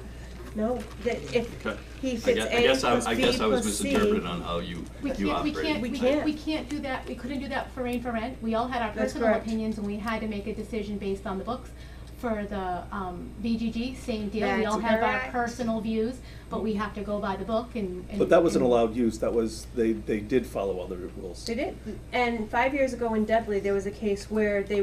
No, that if Okay. he I fits guess- A plus I B guess I was plus C. misinterpreted on how you We you can't, we operate. can't, We we can't. can't, we can't do that, we couldn't do that for Rain for Rent. We all had our That's personal correct. opinions and we had to make a decision based on the books. For the, VGG, same deal, we all That's have our correct. personal views, but we have to go by the book and. But that wasn't and- allowed use, that was, they did follow other rules. They did. And 5 years ago in Dudley, there was a case where they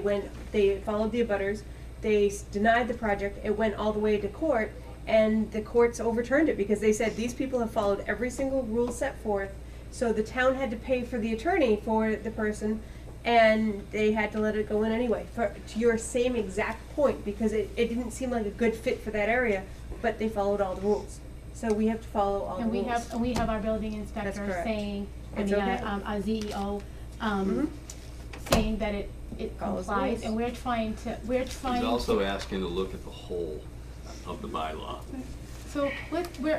followed the abutters, they denied the project, it went all the way to court, and the courts overturned it because they said these people have followed every single rule set forth, so the town had to pay for the attorney for the person, and they had to let it go in anyway, to your same exact point, because it didn't seem like a good fit for that area, but they followed all the rules. So we have to follow all the And rules. we have our building inspector correct. saying, It's okay. Mm-hmm. our CEO, saying that it Follows the complies, rules. and we're trying He's to. also asking to look at the whole of the bylaw. So let's, let's,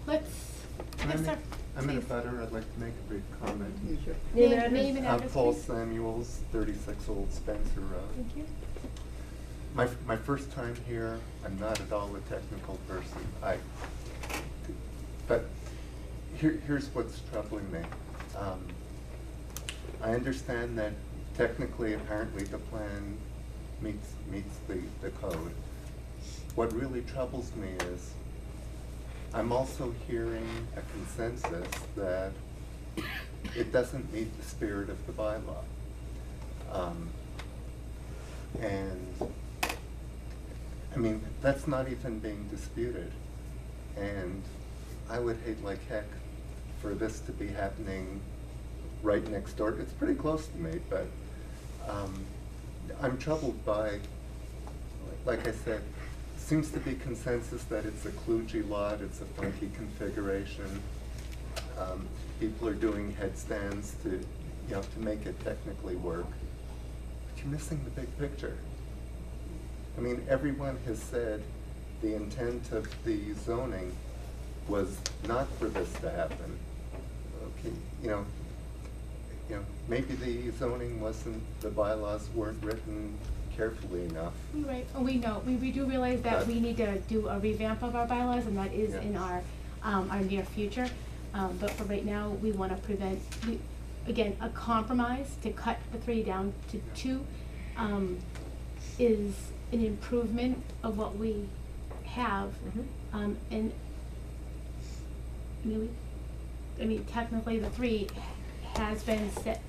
yes, sir. I'm in a Please. butter, I'd like to make a brief comment. Name and Name and I'm address, Paul please. Samuels, 36 Old Spencer Road. Thank you. My first time here, I'm not at all a technical person. But here's what's troubling me. I understand that technically, apparently, the plan meets the code. What really troubles me is I'm also hearing a consensus that it doesn't meet the spirit of the bylaw. And I mean, that's not even being disputed. And I would hate like heck for this to be happening right next door. It's pretty close to me, but I'm troubled by, like I said, seems to be consensus that it's a kludgy lot, it's a funky configuration. People are doing headstands to make it technically work. But you're missing the big picture. I mean, everyone has said the intent of the zoning was not for this to happen. Okay, maybe the zoning wasn't, the bylaws weren't written carefully enough. You're right, and we know, we do realize that we need to do a revamp of our bylaws, and that is in our near future. But for right now, we wanna prevent, again, a compromise to cut the 3 down to 2, is an improvement of what we have. And, I mean, technically, the 3 has been set,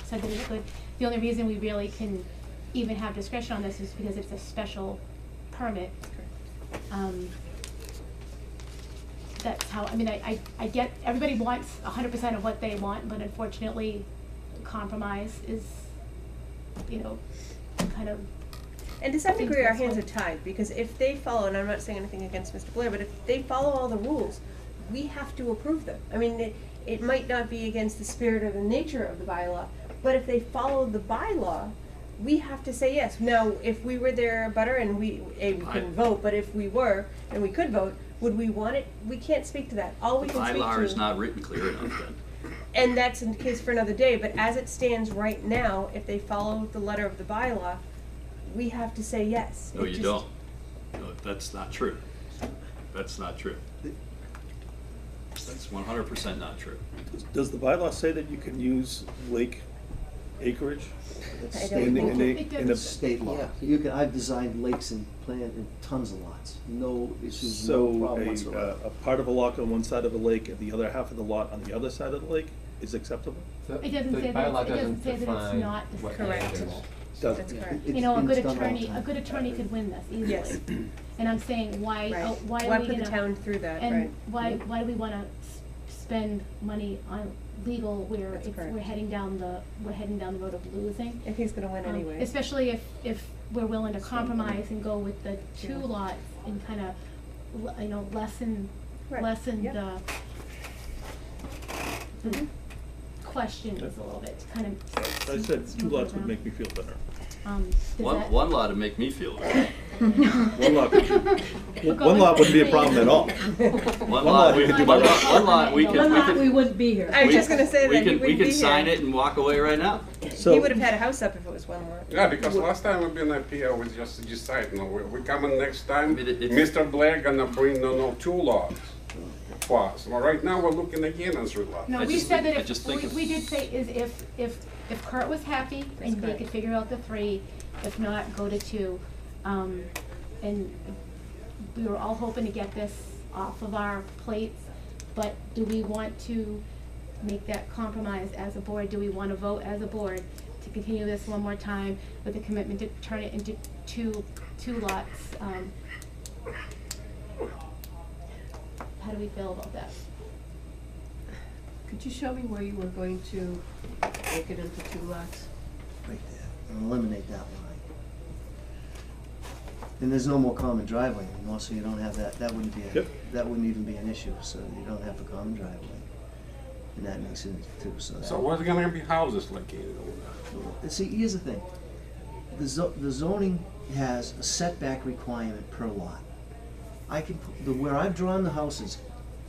said that it's good. The only reason we really can even have discretion on this is because it's a special permit. That's how, I mean, I get, everybody wants 100% of what they want, but unfortunately, compromise is, kind of. And to some degree, our hands are tied, because if they follow, and I'm not saying anything against Mr. Blair, but if they follow all the rules, we have to approve them. I mean, it might not be against the spirit or the nature of the bylaw, but if they follow the bylaw, we have to say yes. Now, if we were their butter and we couldn't vote, but if we were, and we could vote, would we want it? We can't speak to that. All we The can speak to. bylaw is not written clear enough then. And that's in case for another day, but as it stands right now, if they follow the letter of the bylaw, we have to say yes. No, you don't. No, that's not true. That's not true. That's 100% not true. Does the bylaw say that you can use lake acreage? It's I don't state think law. it does. State law. I've designed lakes and in tons of lots, no issues, no So problem whatsoever. a part of a lot on one side of the lake and the other half of the lot on the other side of the lake is acceptable? It doesn't say that, it doesn't say that it's not Correct. acceptable. Does- That's correct. A good It's done all the attorney, time. a good attorney could win this easily. Yes. And I'm saying, why, Right. why Why are we put the gonna? town through that, right? And why do we wanna spend money on legal where That's it's, correct. we're heading down the road of losing? If he's gonna win anyway. Especially if we're willing to compromise and go with the 2 Yeah. lots and kinda, lessen Right. the Mhm. questions a little bit, to kind of. I said 2 smooth lots it would around. make me feel better. Does that- One lot would make me feel better. One lot, We'll go one lot with wouldn't be a three. problem at all. One lot lot, we could do one by lot, we One could, lot we wouldn't be here. I was just gonna say that, he we wouldn't be could sign here. it and walk away right now. So, He would have had a house up if it was one lot. Yeah, because last time we've been up here, we just decide, we coming next time, I mean, it- Mr. Blair gonna bring, 2 lots for us. Well, right now, we're looking again on 3 lots. No, I we just said think- that I just think if, we did say is if Kurt was happy That's and they correct. could figure out the 3, if not, go to 2. And we were all hoping to get this off of our plates, but do we want to make that compromise as a board? Do we want to vote as a board to continue this one more time with a commitment to turn it into two lots? How do we feel about that? Could you show me where you were going to make it into 2 lots? Right there, and eliminate that line. And there's no more common driveway anymore, so you don't have that wouldn't be, Yep. that wouldn't even be an issue, so you don't have a common driveway. And that makes it into 2, so that. So what's gonna be houses like, See, here's the thing, the zoning has a setback requirement per lot. I can, where I've drawn the houses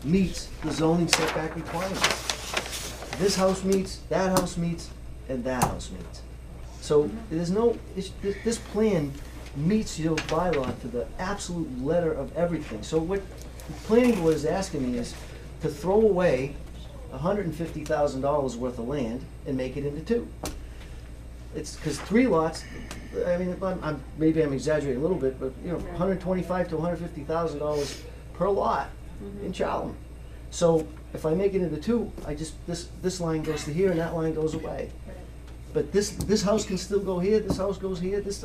meets the zoning setback requirements. This house meets, that house meets, and that house meets. So there's no, this plan meets your bylaw to the absolute letter of everything. So what the planning board is asking me is to throw away $150,000 worth of land and make it into 2. It's, because 3 lots, I mean, maybe I'm exaggerating a little bit, but, $125,000 to $150,000 per lot in Charlton. So if I make it into 2, this line goes to here and that line goes away. But this house can still go here, this house goes here, if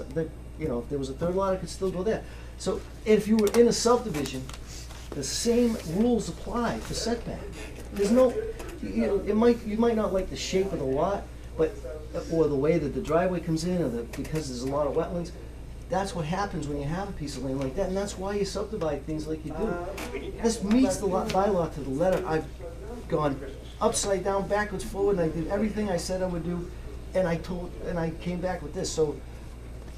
there was a 3rd lot, it could still go there. So if you were in a subdivision, the same rules apply for setback. you might not like the shape of the lot, but, or the way that the driveway comes in, or because there's a lot of wetlands. That's what happens when you have a piece of land like that, and that's why you subdivide things like you do. This meets the bylaw to the letter. I've gone upside down, backwards, forward, and I did everything I said I would do, and I came back with this. So,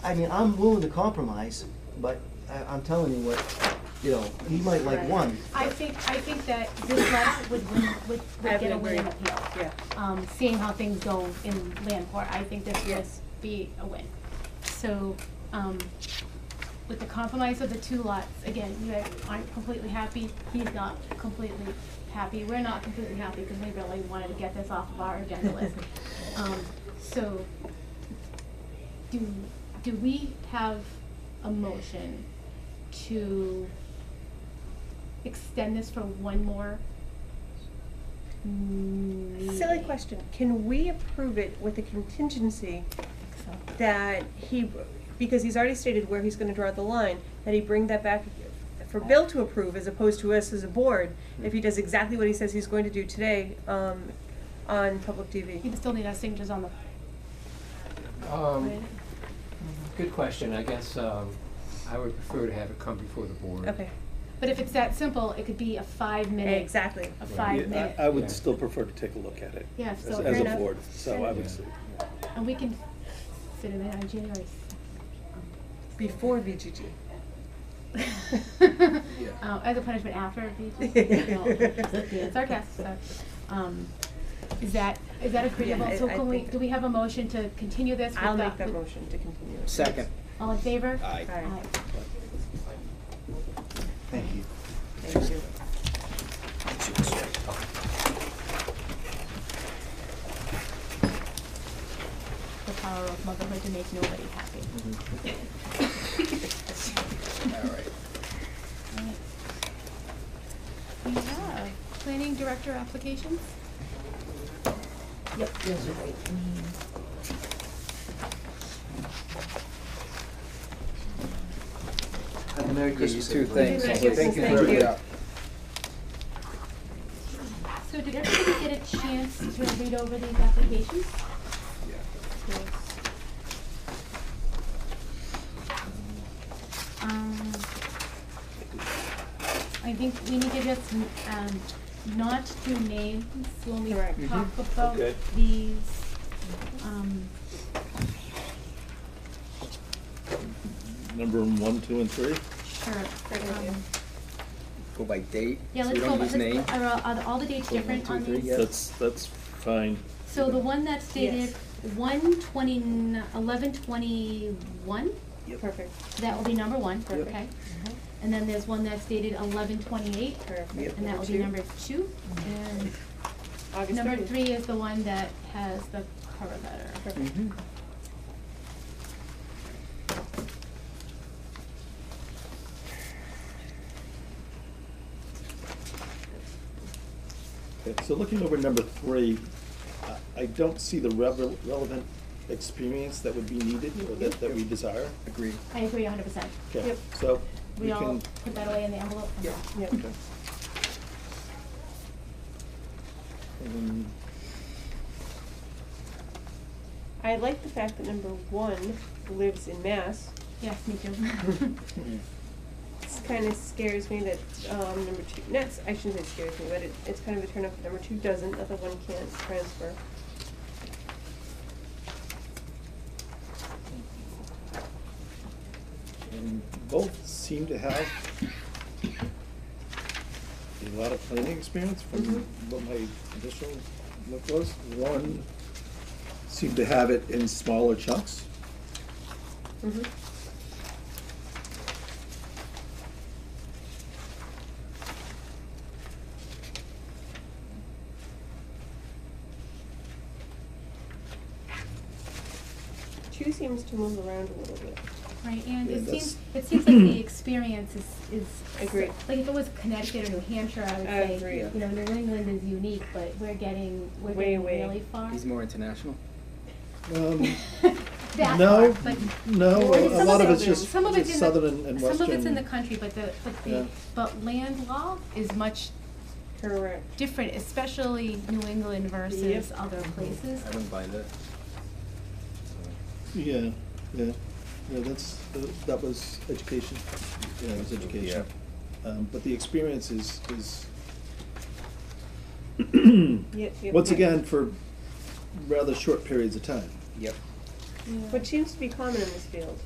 I mean, I'm willing to compromise, but I'm telling you what, he might like one. I think that this letter would get a win in appeal. Yeah. Seeing how things go in land court, I think this would be a win. So, with the compromise of the two lots, again, you guys aren't completely happy, he's not completely happy, we're not completely happy because we really wanted to get this off of our agenda list. So, do we have a motion to extend this for one more meeting? Silly question. Can we approve it with a contingency that because he's already stated where he's gonna draw the line, that he bring that back for Bill to approve as opposed to us as a board, if he does exactly what he says he's going to do today, on public TV? You still need our signatures on the. Good question. I guess I would prefer to have it come before the board. Okay. But if it's that simple, it could be a 5-minute. Exactly. A 5-minute. I would still prefer to take a look at it. Yeah, so As fair a enough. board, so Fair I would enough. say. And we can fit it in on January. Before VGG. As a punishment after VGG. No, being sarcastic. Is that agreeable? Yeah, So I can we, think do we have a motion to continue this? I'll with the- make that motion to continue. Second. All in favor? Aye. Aye. Thank you. Thank you. The power of motherhood to make nobody happy. All right. Alright. We have planning director applications. Yep, those are right. Have a Merry You Christmas. too, everybody. thanks. Merry Christmas, thank you. Yeah. So did everybody get a chance to read over these applications? Yes. I think we need to just, not do names when we Correct. talk about Okay. these, Number 1, 2, and 3? sure. Great idea. Go by date, Yeah, so let's we go, don't let's, use name. are all the dates different on 1, 2, 3, these? yeah. That's fine. So the one that's dated Yes. 11/21, Perfect. that will be number 1, Perfect. okay? And then there's one that's dated 11/28, Perfect. and that will be number 2. And August number 30th. 3 is the one that has the cover letter. Perfect. Mhm. Okay, so looking over number 3, I don't see the relevant experience that would be needed or that we desire. Agreed. I agree 100%. Okay, Yep. so we We all can, put that away in the envelope? Yep. Yep. okay. I like the fact that number 1 lives in Mass. Yes, me too. This kind of scares me that number 2, I shouldn't say scares me, but it's kind of a turn off that number 2 doesn't, that the 1 can't transfer. And both seem to have a lot of planning experience from what my initial look was. One seemed to have it in smaller chunks. Mm-hmm. Two seems to move around a little bit. Right, and Yeah, it that's- seems like the experience is. Agreed. Like if it was Connecticut or New Hampshire, I would I say, agree. you know, New England is unique, but we're getting Way. really far. He's more international. That No, far, but. no, And a some lot of it- it's just some of it's in the- southern and western. Some of it's in the country, but Yeah. but land law is much Correct. different, especially New England versus Yep. other places. I wouldn't mind it. Yeah, yeah, that was education, yeah, it was education. But the experience is, Yep. once again, for rather short periods of time. Yep. Which seems to be common in this field.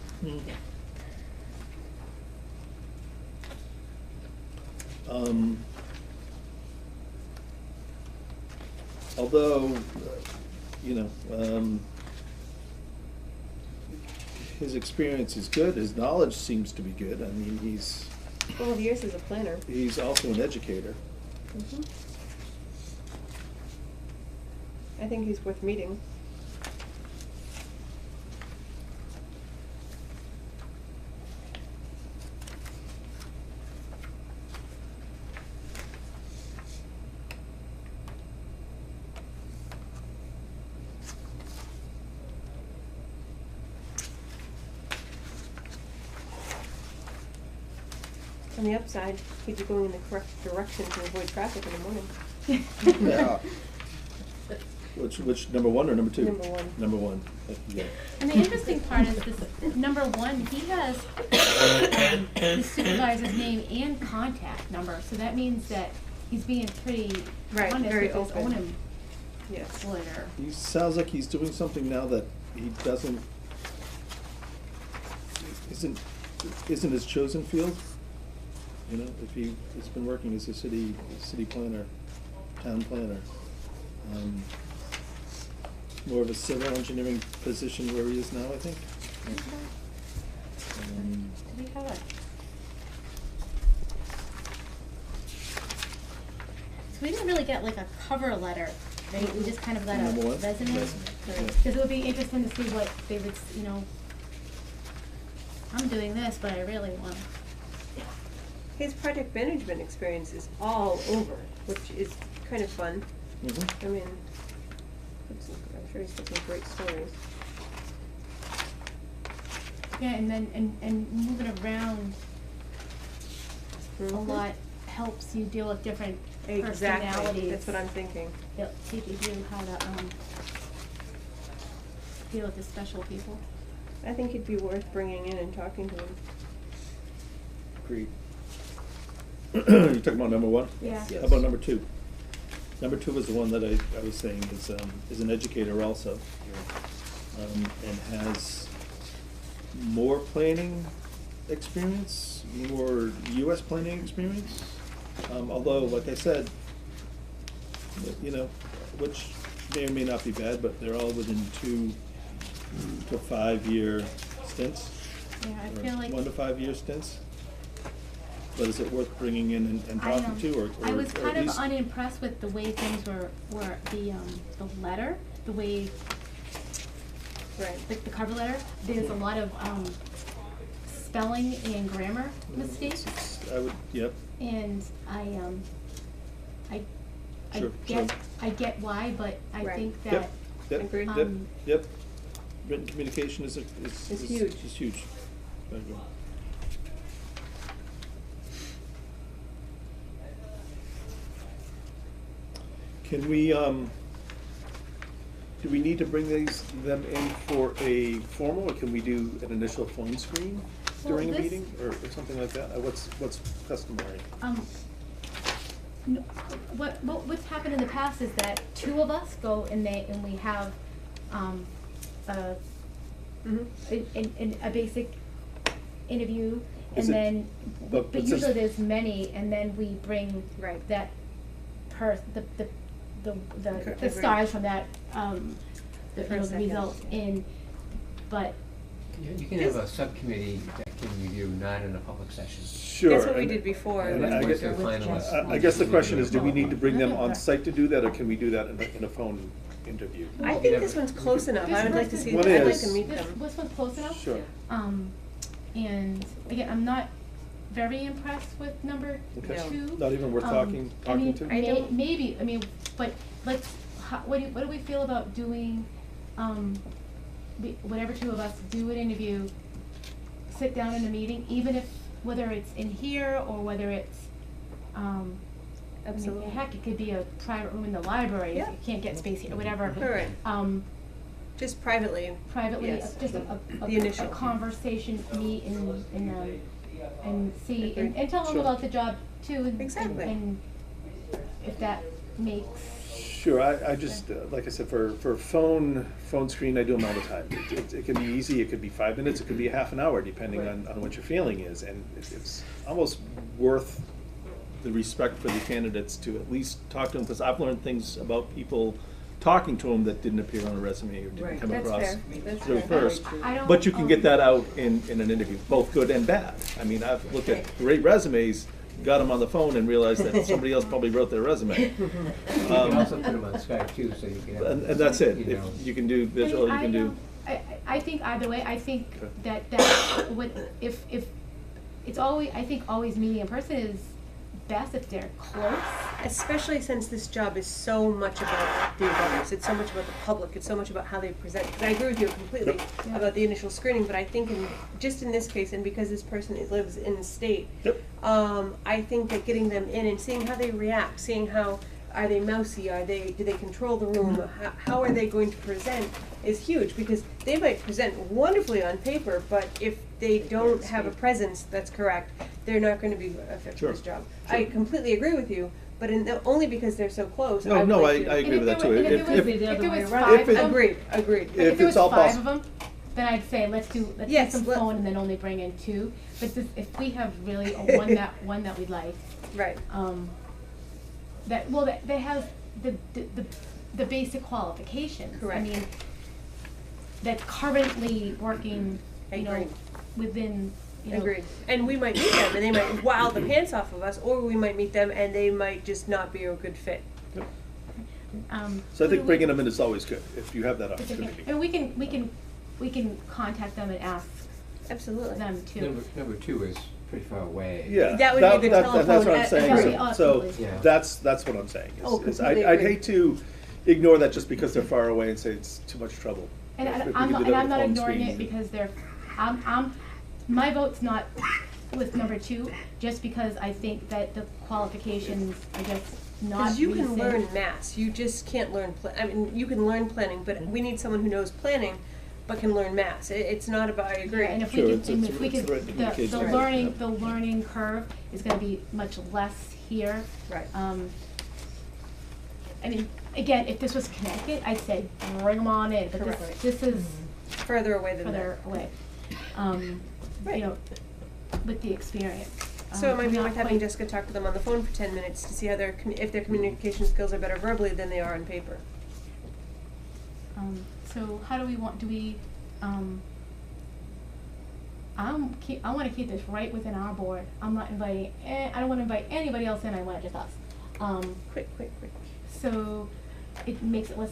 Um, although, his experience is good, his knowledge seems to be good, I mean, he's 12 years as a planner. also an educator. I think he's worth meeting. On the upside, he'd be going in the correct direction to avoid traffic in the morning. Yeah. Which, number one or number two? Number one. Number one, yeah. And the interesting part is this, number one, he has the supervisor's name and contact number, so that means that he's being pretty Right, honest very with his open. own Yes. employer. He sounds like he's doing something now that he isn't his chosen field. You know, if he's been working as a city planner, town planner. More of a civil engineering position where he is now, I think. Did we have a? So we didn't really get like a cover letter, right? We just kind of got a Number one? resume. Resume, yeah. Because it would be interesting to see what they would, I'm doing this, but I really want. His project management experience is all over, which is kind of fun. Mhm. I mean, I'm sure he's got some great stories. Yeah, and then, and moving around a Mhm. lot helps you deal with different Exactly, personalities. that's what I'm thinking. It'll teach you how to, deal with the special people. I think he'd be worth bringing in and talking to him. Agreed. You talking about number one? Yeah. How about number two? Number two was the one that I was saying is an educator also. And has more planning experience, more US planning experience. Although, like I said, which may or may not be bad, but they're all within 2 to 5 year stints. Yeah, I or feel like. 1 to 5 year stints. But is it worth bringing in and I talking to, or I was or at kind of least- unimpressed with the way things were the letter, the way, Right. the cover letter. There's a lot of, spelling and grammar mistakes, I would, yep, and I Sure, I get why, but I Right. think yep, that, yep, Agreed. yep, Um, yep. Written communication is huge. Is huge. I agree. Can we, do we need to bring them in for a formal, or can we do an initial phone screen Well, during a this- meeting, or something like that? What's customary? no, what's happened in the past is that two of us go and we have, a basic interview, Is and it- then, but but since- usually there's many, and then we bring Right. that Okay. the stars from that, the First, second. results in, but, You can have a subcommittee that can review, not in a public session. Sure. That's what we and- did before. and Once I they're guess- finalists. I guess the question is, do we No. need to bring them No. on site to do that, or can we do that in a phone interview? I think this one's close enough. I would like to see, One I'd like is- to meet this, them. this one's close enough. Sure. And again, I'm not very impressed with number Okay. two. Not even worth talking to? I don't- Maybe, but let's, what do we feel about doing, whatever two of us do an interview, sit down in a meeting, even if, whether it's in here or whether it's, Absolutely. Heck, it could be a private room in the library, if Yeah. you can't get space here, whatever. Alright. Just privately. Privately, Yes. just The initial. a conversation, meet and see, Agreed. and tell them Sure. about the job too, and, Exactly. and if that makes, Sure, I just, like I said, for phone screen, I do them all the time. It can be easy, it could be 5 minutes, it could be a half an hour, depending Right. on what your feeling is. And it's almost worth the respect for the candidates to at least talk to them, because I've learned things about people talking to them that didn't appear on a resume or didn't Right. come That's across fair. That's through fair. first. I don't. But you can get that out in an interview, both good and bad. I mean, I've looked at great resumes, got them on the phone and realized that somebody else probably wrote their resume. You can also put them on Skype too, so you can have. And that's it. You If know. you can do visual, you can do. I think either way, I think Okay. that would, if, it's always, I think always meeting in person is best if they're close. Especially since this job is so much about the abutters, it's so much about the public, it's so much about how they present. 'Cause I agree with you completely Yeah. about the initial screening, but I think just in this case, and because this person lives in the state, Yep. I think that getting them in and seeing how they react, seeing how, are they mousy, do they control the room, how are they going to present is huge, because they might present wonderfully on paper, but if they don't have a presence that's correct, they're not gonna be a fit for Sure. this job. I completely agree with you, but only because they're so close, No, I would no, like to. I agree with that too. And if If- there was, if- if there was If five of it- them, Agreed. If if there was it's all five of possible. them, then I'd say let's do Yes, some let- phone and then only bring in two. But this, if we have really one that we'd like, Right. that has the basic qualifications. Correct. I mean, that's currently working, Agreed. within, Agreed. And we might meet them and they might wow the pants off of us, or we might meet them and they might just not be a good fit. Yep. who So I do think we- bringing them in is always good, if you have that it's okay. opportunity. And we can contact them and ask Absolutely. them too. Number two is pretty far away. Yeah. That would be a good that's what telephone I'm at- saying. Right, So- So, absolutely. Yeah. that's what I'm saying. Oh, is completely I'd agree. hate to ignore that just because they're far away and say it's too much trouble. And If we I'm could not, do and that I'm with not phone ignoring screens it and- because my vote's not with number two, just because I think that the qualifications, I guess, not Because you can recent. learn maths, you just can't learn, I mean, you can learn planning, but we need someone who knows planning, but can learn maths. It's not about, I agree. Yeah, and if Sure, we it's- could, and it's- if we it's could, the right communication. the Right. learning, the learning curve is gonna be much less here. Right. I mean, again, if this was Connecticut, I'd say bring them on in, but Correct. this is Further away than that. further away. Right. With the experience. So it might be not worth having quite- Jessica talk to them on the phone for 10 minutes to see how if their communication skills are better verbally than they are on paper. So how do we want, I wanna keep this right within our board. I'm not inviting, I don't wanna invite anybody else in, I want just us. Quick. So it makes it less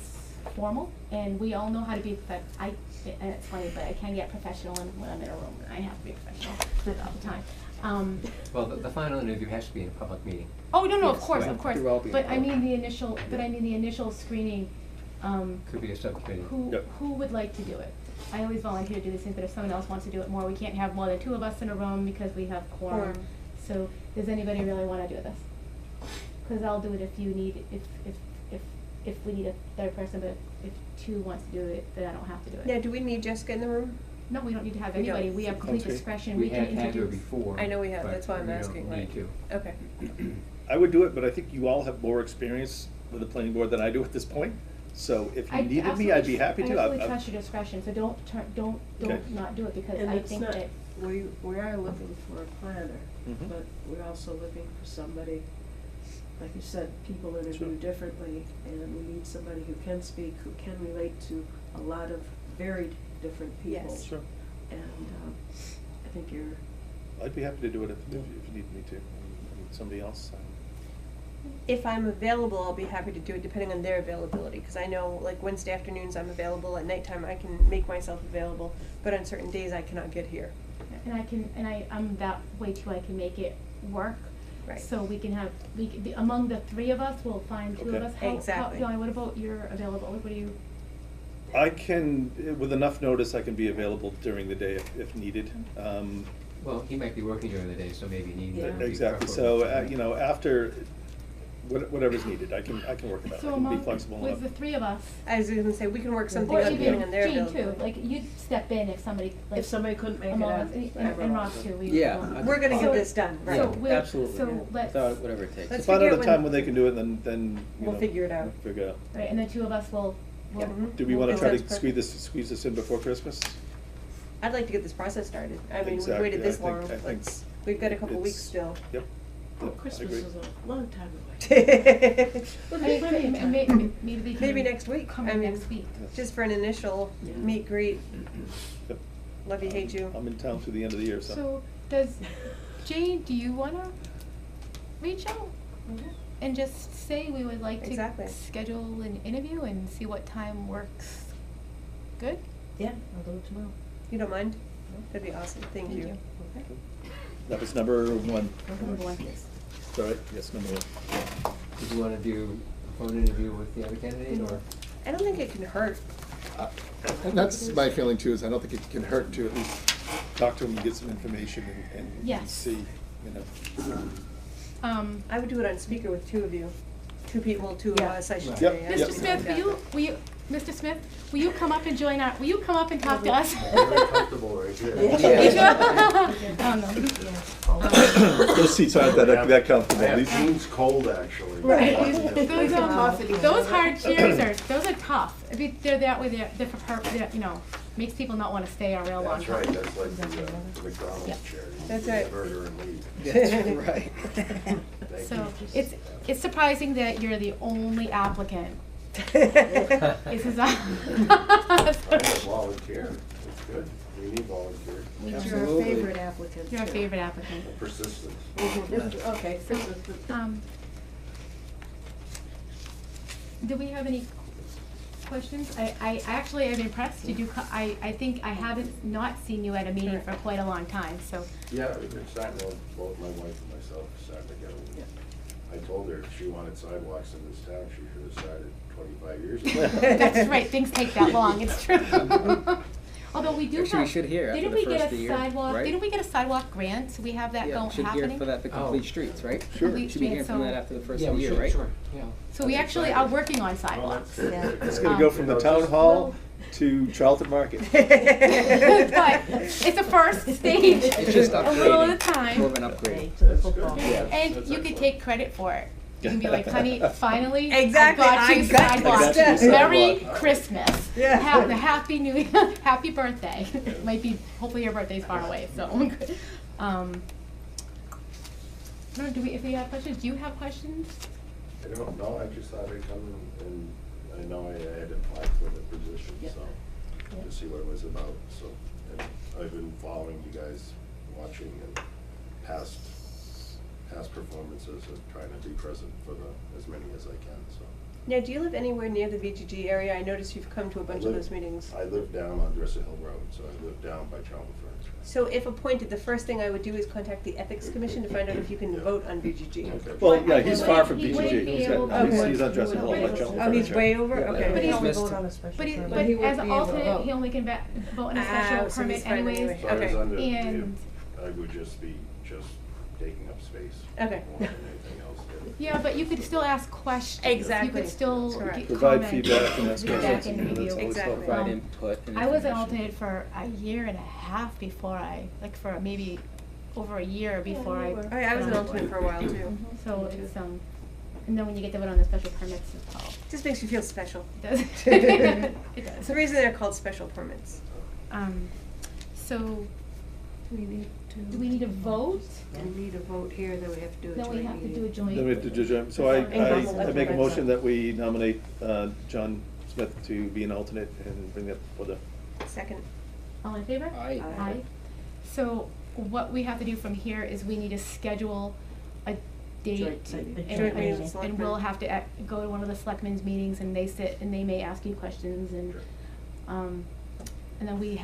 formal, and we all know how to be, and it's funny, but I can get professional when I'm in a room, and I have to be professional all the time. Well, the final interview has to be in a public meeting. Oh, no, of Yes, course, right. of course, Through all the but I info. mean the initial screening, Could be a subcommittee. Yep. who would like to do it? I always volunteer to do these things, but if someone else wants to do it more, we can't have more than two of us in a room because we have quorum. Quorum. So, does anybody really wanna do this? Cause I'll do it if you need, if we need a third person, but if two wants to do it, then I don't have to do it. Now, do we need Jessica in the room? No, we don't need to have We don't. anybody, we have complete Okay. discretion, We we can have introduce. had her before. I know we have, but that's why I'm we don't asking, need right. to. Okay. I would do it, but I think you all have more experience with the planning board than I do at this point. So if you needed me, I'd be happy to. I absolutely I've- trust your discretion, so don't Okay. not do it, because And I it's think not, that, we are looking for a planner, Mhm. but we're also looking for somebody, like you said, people Sure. interview differently, and we need somebody who can speak, who can relate to a lot of varied different people. Yes. Sure. And, I think you're, I'd be happy to do it if you need me to. Somebody else. If I'm available, I'll be happy to do it depending on their availability, because I know, like, Wednesday afternoons I'm available, at nighttime I can make myself available, but on certain days I cannot get here. I'm that way too, I can make it work. Right. So we can have, among the three of us, we'll find two of Okay. us. How, Exactly. Johnny, what about your availability, what do you? I can, with enough notice, I can be available during the day if needed. Well, he might be working during the day, so maybe need. Yeah. Exactly, so, after, Whatever's needed, I can work with that, I So can be among, flexible with enough. the three of us, I was gonna say, we can work something or out depending even on their Jean availability. too, like you'd step in if somebody, like. If somebody couldn't make it among out, us, and everyone. Ross too, we. Yeah, will. I- We're gonna So- get this done, right? So we'll, Absolutely, so let's, Whatever it takes. Let's Find figure out out a time when- when they can do it, then, you We'll know, figure it out. Figure it out. right, and the two of us will, Yep. Do we wanna Okay, try to that's perfect. squeeze this in before Christmas? I'd like to get this process started. I mean, we've Exactly, waited this I think- long, I think let's, we've got a couple weeks it's- still. Yep. Oh, Yep, I Christmas agree. is a long time away. I mean, maybe they can. Maybe next week, Come I in mean, next week. just for an initial meet, greet, Yep. love you, hate you. I'm in town through the end of the year, so. So, does, Jane, do you wanna reach out and just say we would like to Exactly. schedule an interview and see what time works good? Yeah, I'll do it tomorrow. You don't mind? That'd be awesome, thank Thank you. you. That was number one. Number one, yes. All right, yes, number one. Did you wanna do a phone interview with the other candidate, or? I don't think it can hurt. And that's my feeling too, is I don't think it can hurt to at least talk to him and get some information and Yes. see, you know. I would do it on speaker with two of you. Two people, two of Yeah. us, I should Yep, say. yep. Mr. Smith, will you, Mr. Smith, will you come up and join our, will you come up and talk to us? Very comfortable right here. Oh, no. Those seats aren't that comfortable. I have These- jeans cold, actually. Right. Those are Those hard chairs are, those are tough. I mean, they're that way, they're you know, makes people not wanna stay a real long That's time. right, that's like the McDonald's Yep. chair. You That's eat right. a burger and leave. That's right. Thank So, you. it's surprising that you're the only applicant. This is I'm a volunteer, it's good, we need volunteers. What's your Absolutely. favorite applicant? Your favorite applicant. Persistence. Okay, So, do we have any questions? I actually am impressed. Did you, I think I haven't not seen you at a meeting for quite a long time, so. Yeah, it's starting to, both my wife and myself are starting to get them. I told her if she wanted sidewalks in this town, she should have started 25 years ago. That's right, things take that long, it's true. Although we do have. Actually, we should hear after Didn't the we first get of the a year, sidewalk, right? didn't we get a sidewalk grant? We have that Yeah, going, we should happening? hear for that, the complete streets, right? Sure. Complete Should be streets, hearing from so- that after the first Yeah, of the we year, should, right? sure, yeah. So we actually are working on sidewalks. Yeah. It's gonna go from the town hall to Charlton Market. But it's a first stage, It's just a little at a upgrading, time. more of an upgrade. To the football. And you could take credit for it. You can be like, honey, finally, Exactly, I got you I got sidewalks. you sidewalk. Merry Christmas. Yeah. Happy New Year, happy birthday. Might be, hopefully your birthday's far away, so. No, if we have questions, do you have questions? I don't know, I just thought I'd come and, I know I had applied for the position, so, to see what it was about, so. And I've been following you guys, watching and past performances and trying to be present for as many as I can, so. Now, do you live anywhere near the VGG area? I noticed you've come to a bunch of those meetings. I live down on Dressel Hill Road, so I live down by Charlton Furniture. So if appointed, the first thing I would do is contact the Ethics Commission to find out if you can vote on VGG. Okay. Well, yeah, he's He far from wouldn't BGG. be He's able got, to- he's on Dressel Hill, like Charlton Oh, he's Furniture. way over? Yeah. Okay. But he's missed Vote it. on a special But permit. but he wouldn't as an be able to alternate, vote. he only can vote in a Ah, special so he's permit fine anyways. anyway. So I was Okay. under, And- I would just be taking up space. Okay. More than anything else. Yeah, but you could still ask questions. Exactly. You could still That's correct. get Provide comment. feedback and ask Feedback questions. and and review. that's always Exactly. helpful. Provide input and I was an information. alternate for a year and a half before for maybe over a year before I. I was an alternate for a while too. So it's, and then when you get to vote on the special permits, it's all, Just makes you feel special. it does. It It's does. the reason they're called special permits. So, We need to. do we need a vote? We need a vote here, then we have to do a Then we joint have to do a meeting. joint. Then we have to do, so I make a motion that we nominate John Smith to be an alternate and bring that for the, Second. All in favor? Aye. Aye. So what we have to do from here is we need to schedule a date. Joint meeting. and- Joint meeting with And selectmen. we'll have to go to one of the selectmen's meetings and they sit and they may ask you questions and, and then we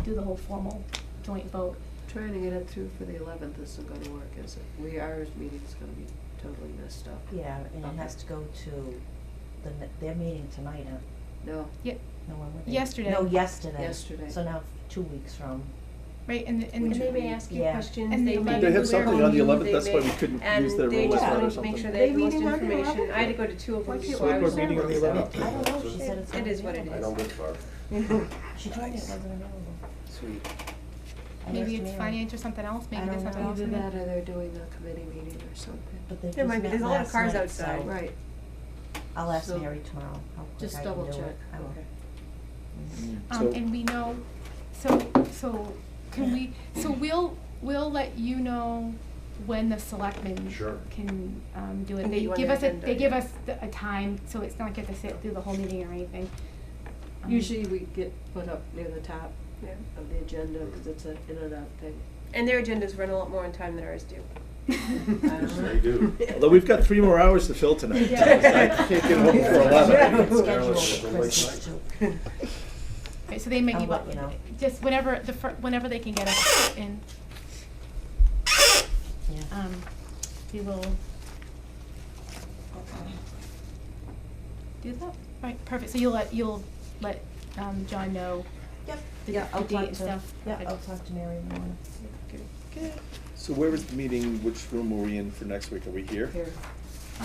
do the whole formal joint vote. Trying to get it through for the 11th isn't gonna work, is it? Ours meeting's gonna be totally messed up. Yeah, and it has to go to their meeting tonight, No, Yeah, no, when were they? Yesterday. No, yesterday. Yesterday. So now 2 weeks from right, and And they may ask you Yeah. questions, And they the may. 11th They had we're something going on the in, 11th, they that's why we may- couldn't and use their they roll just call or wanted to make something. sure they They had the most meeting on the information. 11th? I had to go to 2 of them, so I Select was board meeting on the nervous. 11th. I don't know, she said it's. It is what it I is. don't live far. She tried it, it wasn't available. Sweet. I maybe asked it's Mary, finance or something else, maybe I there's don't something know. else Either in there. that or they're doing a committee meeting or something. but they There just might be, met there's a lot of last cars night, outside, so right. I'll ask So, Mary tomorrow, how quick Just I can double do check. it. I will. Okay. So- And we know, so can we, so we'll let you know when the selectmen Sure. can, do it. And They get you on give the us a, agenda, they give yeah. us a time, so it's not get to sit through the whole meeting or anything. Usually we get put up near the top Yeah. of the agenda, cause it's an in and out thing. And their agendas run a lot more on time than ours do. Yes, they do. Although we've got 3 more hours to fill tonight. Yeah. I can't get home before 11. Schedule Christmas too. Right, so they may I'll give let up, you know. just whenever, whenever they can get us in, Yeah. we will do that. Right, perfect, so you'll let, John know Yep, the yeah, I'll date talk and to, stuff. yeah, Perfect. I'll talk to Mary in the morning. Good. So where was the meeting, which room were we in for next week? Are we here? Here,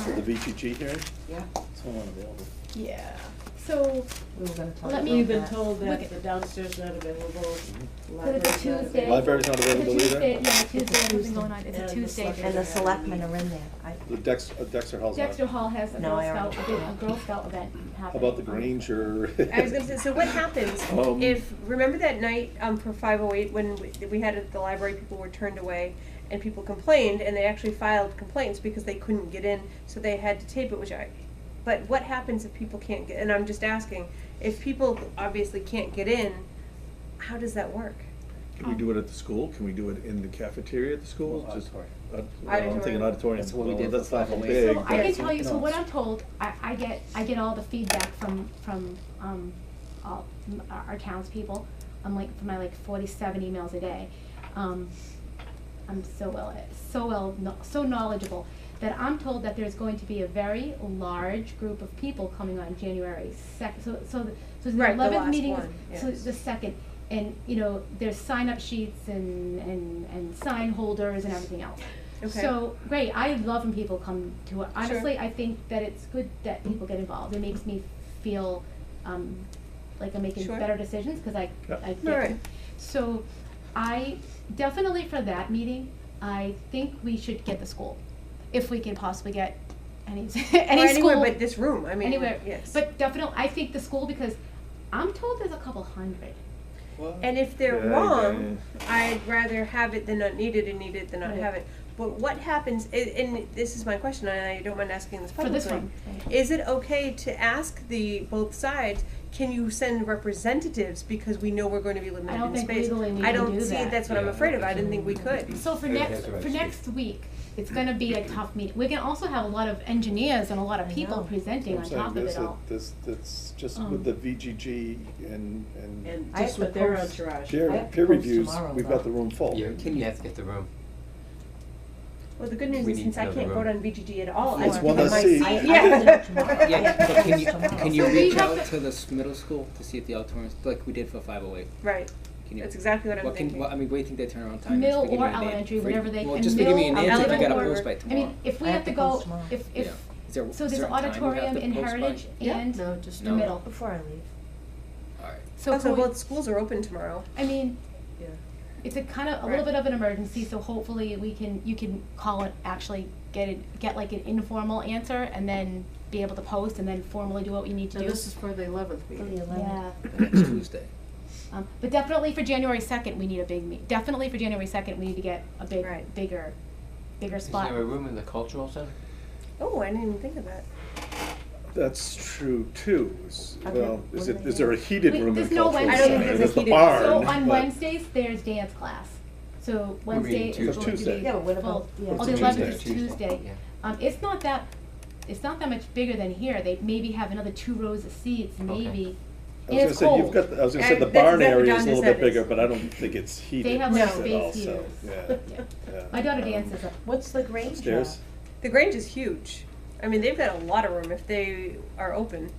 For the VGG hearing? yeah. It's all unavailable. Yeah, so, We were gonna talk Let about me- We've been that. told Look that at- the downstairs not available, But it's a library's not Tuesday. available. Library's not available It's a Tuesday, either? yeah, Tuesday, there's something going on, it's And a the Tuesday. select- And the selectmen are in there, The Dexter Hall's not. Dexter Hall has a No, Girl I Scout, already- a Girl Scout event How happening. about the Grange or? I was gonna say, so what happens if, remember that night, for 508, when we had it at the library, people were turned away, and people complained, and they actually filed complaints because they couldn't get in, so they had to tape it, but what happens if people can't get, and I'm just asking, if people obviously can't get in, how does that work? Can we do it at the school? Can we do it in the cafeteria at the school? Well, Just- auditorium. I'm thinking auditorium. That's what we Well, did that's for not 508. big. So I can but- tell you, so no, what it's- I'm told, I get all the feedback from, all, our townspeople. I'm like, for my 47 emails a day. I'm so knowledgeable that I'm told that there's going to be a very large group of people coming on January 2nd. So the Right, the 11th last meeting, one, so yes. the 2nd. And, there's sign-up sheets and sign holders and everything else. Okay. So, great, I love when people come to it. Honestly, I think that it's good that people get involved. It makes me feel, like I'm making Sure. better decisions, cause I Yeah. get Alright. it. So, I, definitely for that meeting, I think we should get the school, if we can possibly get any, any Or school. anywhere but this room, I mean, Anywhere, yes. but definitely, I think the school, because I'm told there's a couple hundred. And if they're Yeah, wrong, I'd rather have it than not need it and need it than not Right. have it. But what happens, and this is my question, and I don't mind asking this For publicly. this one, right. Is it okay to ask both sides, can you send representatives because we know we're going to be limited I don't in think space? legally we I can don't do see, that. that's what I'm Yeah, afraid of, I I didn't think we could. So for Yeah, next, that's right, for Steve. next week, it's gonna be a tough meeting. We're gonna also have a lot of engineers and a lot of I people know. presenting on I'm saying top of this, it all. that's just Um, with the VGG and And I have just to with their post- entourage. peer, I have to peer post reviews, tomorrow, we've got though. the room full. You have to get the room. Well, the good news We is need since to I know the can't room. vote on VGG at all, I It's can one pick up less my seat. seat. I have to Yeah. do it tomorrow. Yeah, I but have to can you, post tomorrow. can you So we reach have out to- to the middle school to see if the auditoriums, like we did for 508? Right, Can you? that's exactly what I'm What thinking. I mean, what do you think their turnaround time is? Middle If we give or you a name. elementary, For- whatever they- Well, and just to give me an middle, answer, if you gotta elementary. post by I tomorrow. mean, if we I have have to to go, post tomorrow. if, Yeah. Is there a so there's certain time you have auditorium to in post by? Heritage Yeah. and No, just the no. middle. Before I leave. Alright. So Also, can we- both schools are open tomorrow. I mean, Yeah. it's a kind of, a little bit of an emergency, so hopefully you can call it, actually get like an informal answer and then be able to post and then formally do what we need to Now, do. this is for the 11th For meeting. the 11th. Yeah. Next Tuesday. But definitely for January 2nd, we need a big definitely for January 2nd, we need to get a Right. bigger Is spot. there a room in the cultural center? Oh, I didn't even think of that. That's true too. Okay, Well, what do they is there a heated room in the There's no cultural Wednesday. center? I don't think There's there's a the heated- barn. So on but- Wednesdays, there's dance class. So Wednesday is Tuesday. going to be Tuesday. Yeah, but what full. about- yeah. Oh, the It's 11th is Tuesday. Tuesday. Yeah. It's not that much bigger than here. They maybe have another 2 rows of seats, maybe. And I it's was gonna say, cold. you've got, I was gonna say, the That's barn exactly area John is a just little bit said. bigger, but I don't think it's heated have, like, at space all, so, heaters. yeah. Yeah. Yeah. My daughter dances up. What's the Grange? Upstairs? The Grange is huge. I mean, they've got a lot of room if they are open.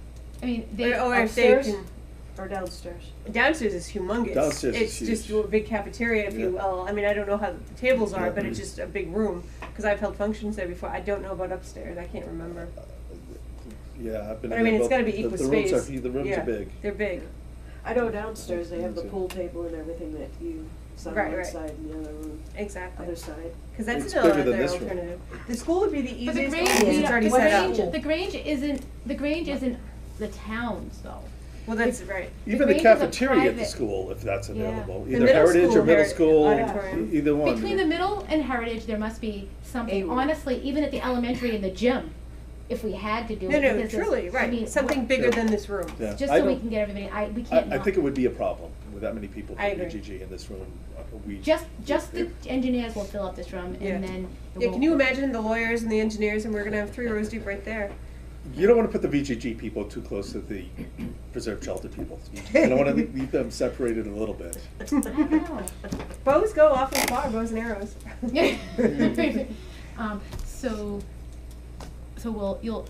I mean, they Or if they upstairs? can, Or downstairs? Downstairs is humongous. Downstairs is It's just huge. a big cafeteria, if you Yeah. will. I mean, I don't know how the tables are, Yeah. but it's just a big room. Because I've held functions there before. I don't know about upstairs. I can't remember. Yeah, I've been. But I mean, in it's both- gotta be the- equal the rooms space. The rooms Yeah, are big. They're big. I know downstairs they have the pool table and everything that you sit on Right, one right. side and the other room, Exactly. other side. Because that's It's another bigger than other this room. alternative. The school would be the But the easiest Grange, because it's already set up. the Grange isn't the town's though. Well, that's right. Even the Grange is a cafeteria at the private- school, if that's Yeah. available, The either middle Heritage school or middle Heri- school, auditorium. either one. Between the middle and Heritage, there must be something, A room. honestly, even at the elementary and the gym, if we had to do it. No, no, because there's- truly, I right. mean, Something bigger Yeah. than this room. Yeah. Just I so we don't- can get everybody, we can't I not. think it would be a problem with that many people I from agree. BGG in this room. We Just the engineers will fill up this room Yeah. and then. Yeah, can you imagine the lawyers and the engineers, and we're gonna have 3 rows deep right there. You don't want to put the VGG people too close to the preserved shelter people. You don't want to leave them separated a little bit. I don't know. Bows go awfully far, bows and arrows. So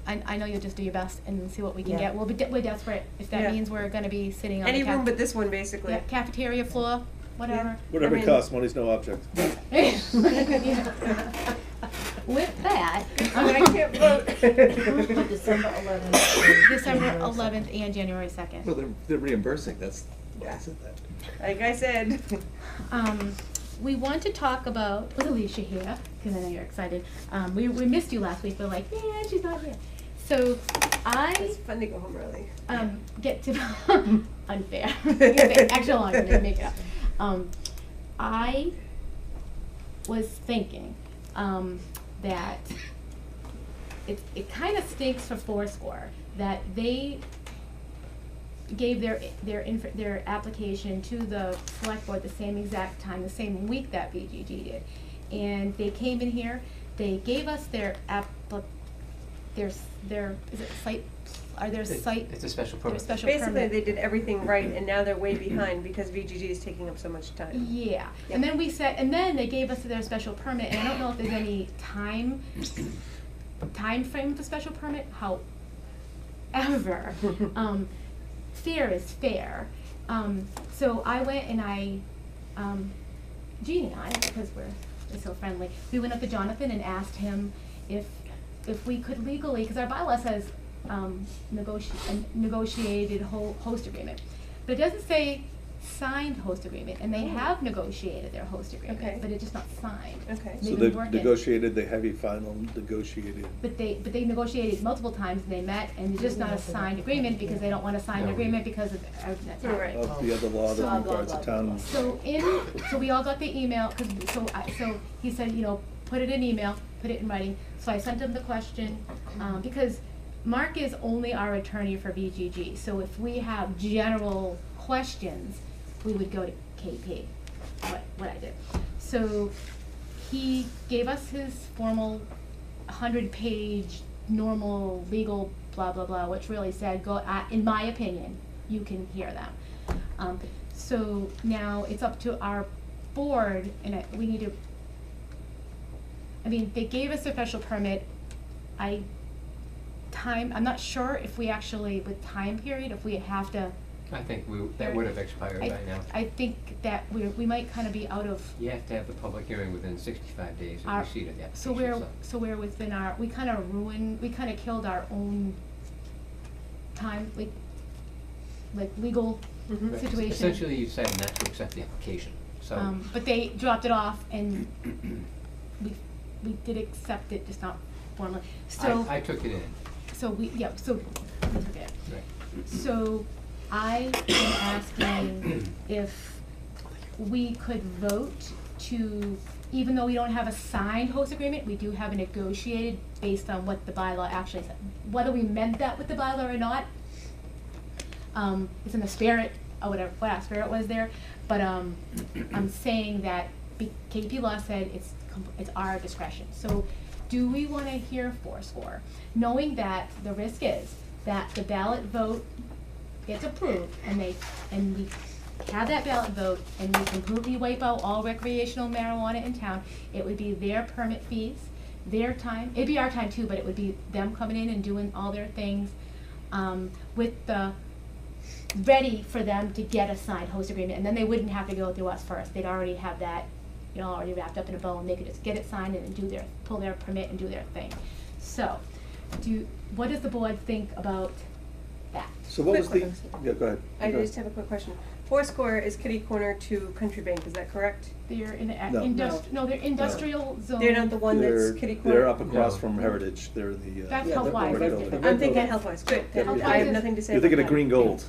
I know you'll just do your best and see what we can Yeah. get. We're desperate, if that Yeah. means we're gonna be sitting on the Any room but this one, basically. yeah, cafeteria floor, whatever. Whatever I it mean- costs, money's no object. With that, I mean, I can't vote. December 11th. December 11th and January 2nd. Well, they're reimbursing, that's why I said that. Like I said. We want to talk about, with Alicia here, because I know you're excited. We missed you last week, but like, yeah, she's not here. So I It's fun to go home early. get to, unfair, extra long, and make it up. I was thinking that it kind of stinks for Foursquare that they gave their application to the select board the same exact time, the same week that BGG did. And they came in here, they gave us their is it site, It's a special their permit. special Basically, permit. they did everything right, and now they're way behind because VGG is taking up so much time. Yeah, Yep. and then and then they gave us their special permit, and I don't know if there's any time frame with the special permit, however, fair is fair. So I went and Jeannie and I, because we're so friendly, we went up to Jonathan and asked him if we could legally, because our bylaw says, negotiated host agreement. But it doesn't say signed host agreement, and they have negotiated their host agreement, Okay. but it's just not signed. Okay. So They've they've been working. negotiated, they have a final negotiated. But they negotiated multiple times, and they met, and it's just not a signed agreement, because they don't want a signed agreement because of, that's how. Right. Of the other law So- that requires a town. So we all got the email, so he said, put it in email, put it in writing. So I sent him the question, because Mark is only our attorney for VGG. So if we have general questions, we would go to KP, what I did. So he gave us his formal 100-page normal legal blah, blah, blah, which really said, in my opinion, you can hear them. So now it's up to our board, and we need to, they gave us a special permit. I'm not sure if we actually, with time period, if we have to. I think that would have expired by now. I think that we might kind of be out of. You have to have the public hearing within 65 days of our- receipt of the So application. we're within we kind of killed our own time, like legal Mhm. Right. situation. Essentially, you decided not to accept the application, so. But they dropped it off, and we did accept it, just not formally. So I took it in. so we took it. Right. So I am asking if we could vote to, even though we don't have a signed host agreement, we do have a negotiated based on what the bylaw actually said. Whether we meant that with the bylaw or not, it's in the spirit, or whatever, what our spirit was there, but, I'm saying that KP law said it's our discretion. So do we wanna hear Foursquare, knowing that the risk is that the ballot vote gets approved, and we have that ballot vote, and we completely wipe out all recreational marijuana in town, it would be their permit fees, their time, it'd be our time too, but it would be them coming in and doing all their things, with the ready for them to get a signed host agreement, and then they wouldn't have to go through us first. They'd already have that, you know, already wrapped up in a bow, and they could just get it signed and pull their permit and do their thing. So, what does the board think about that? So what was the, Quick yeah, go ahead. I Go just ahead. have a quick question. Foursquare is kitty corner to Country Bank, is that correct? They're in No. they're industrial zone. They're not the one that's They're- kitty corner? They're up across No. from Heritage, they're the. That's Yeah, Healthwise. they're- Right they're- I'm thinking they're- Healthwise, good. Yep, I you're have thinking- nothing to say You're about thinking of that. Green Gold.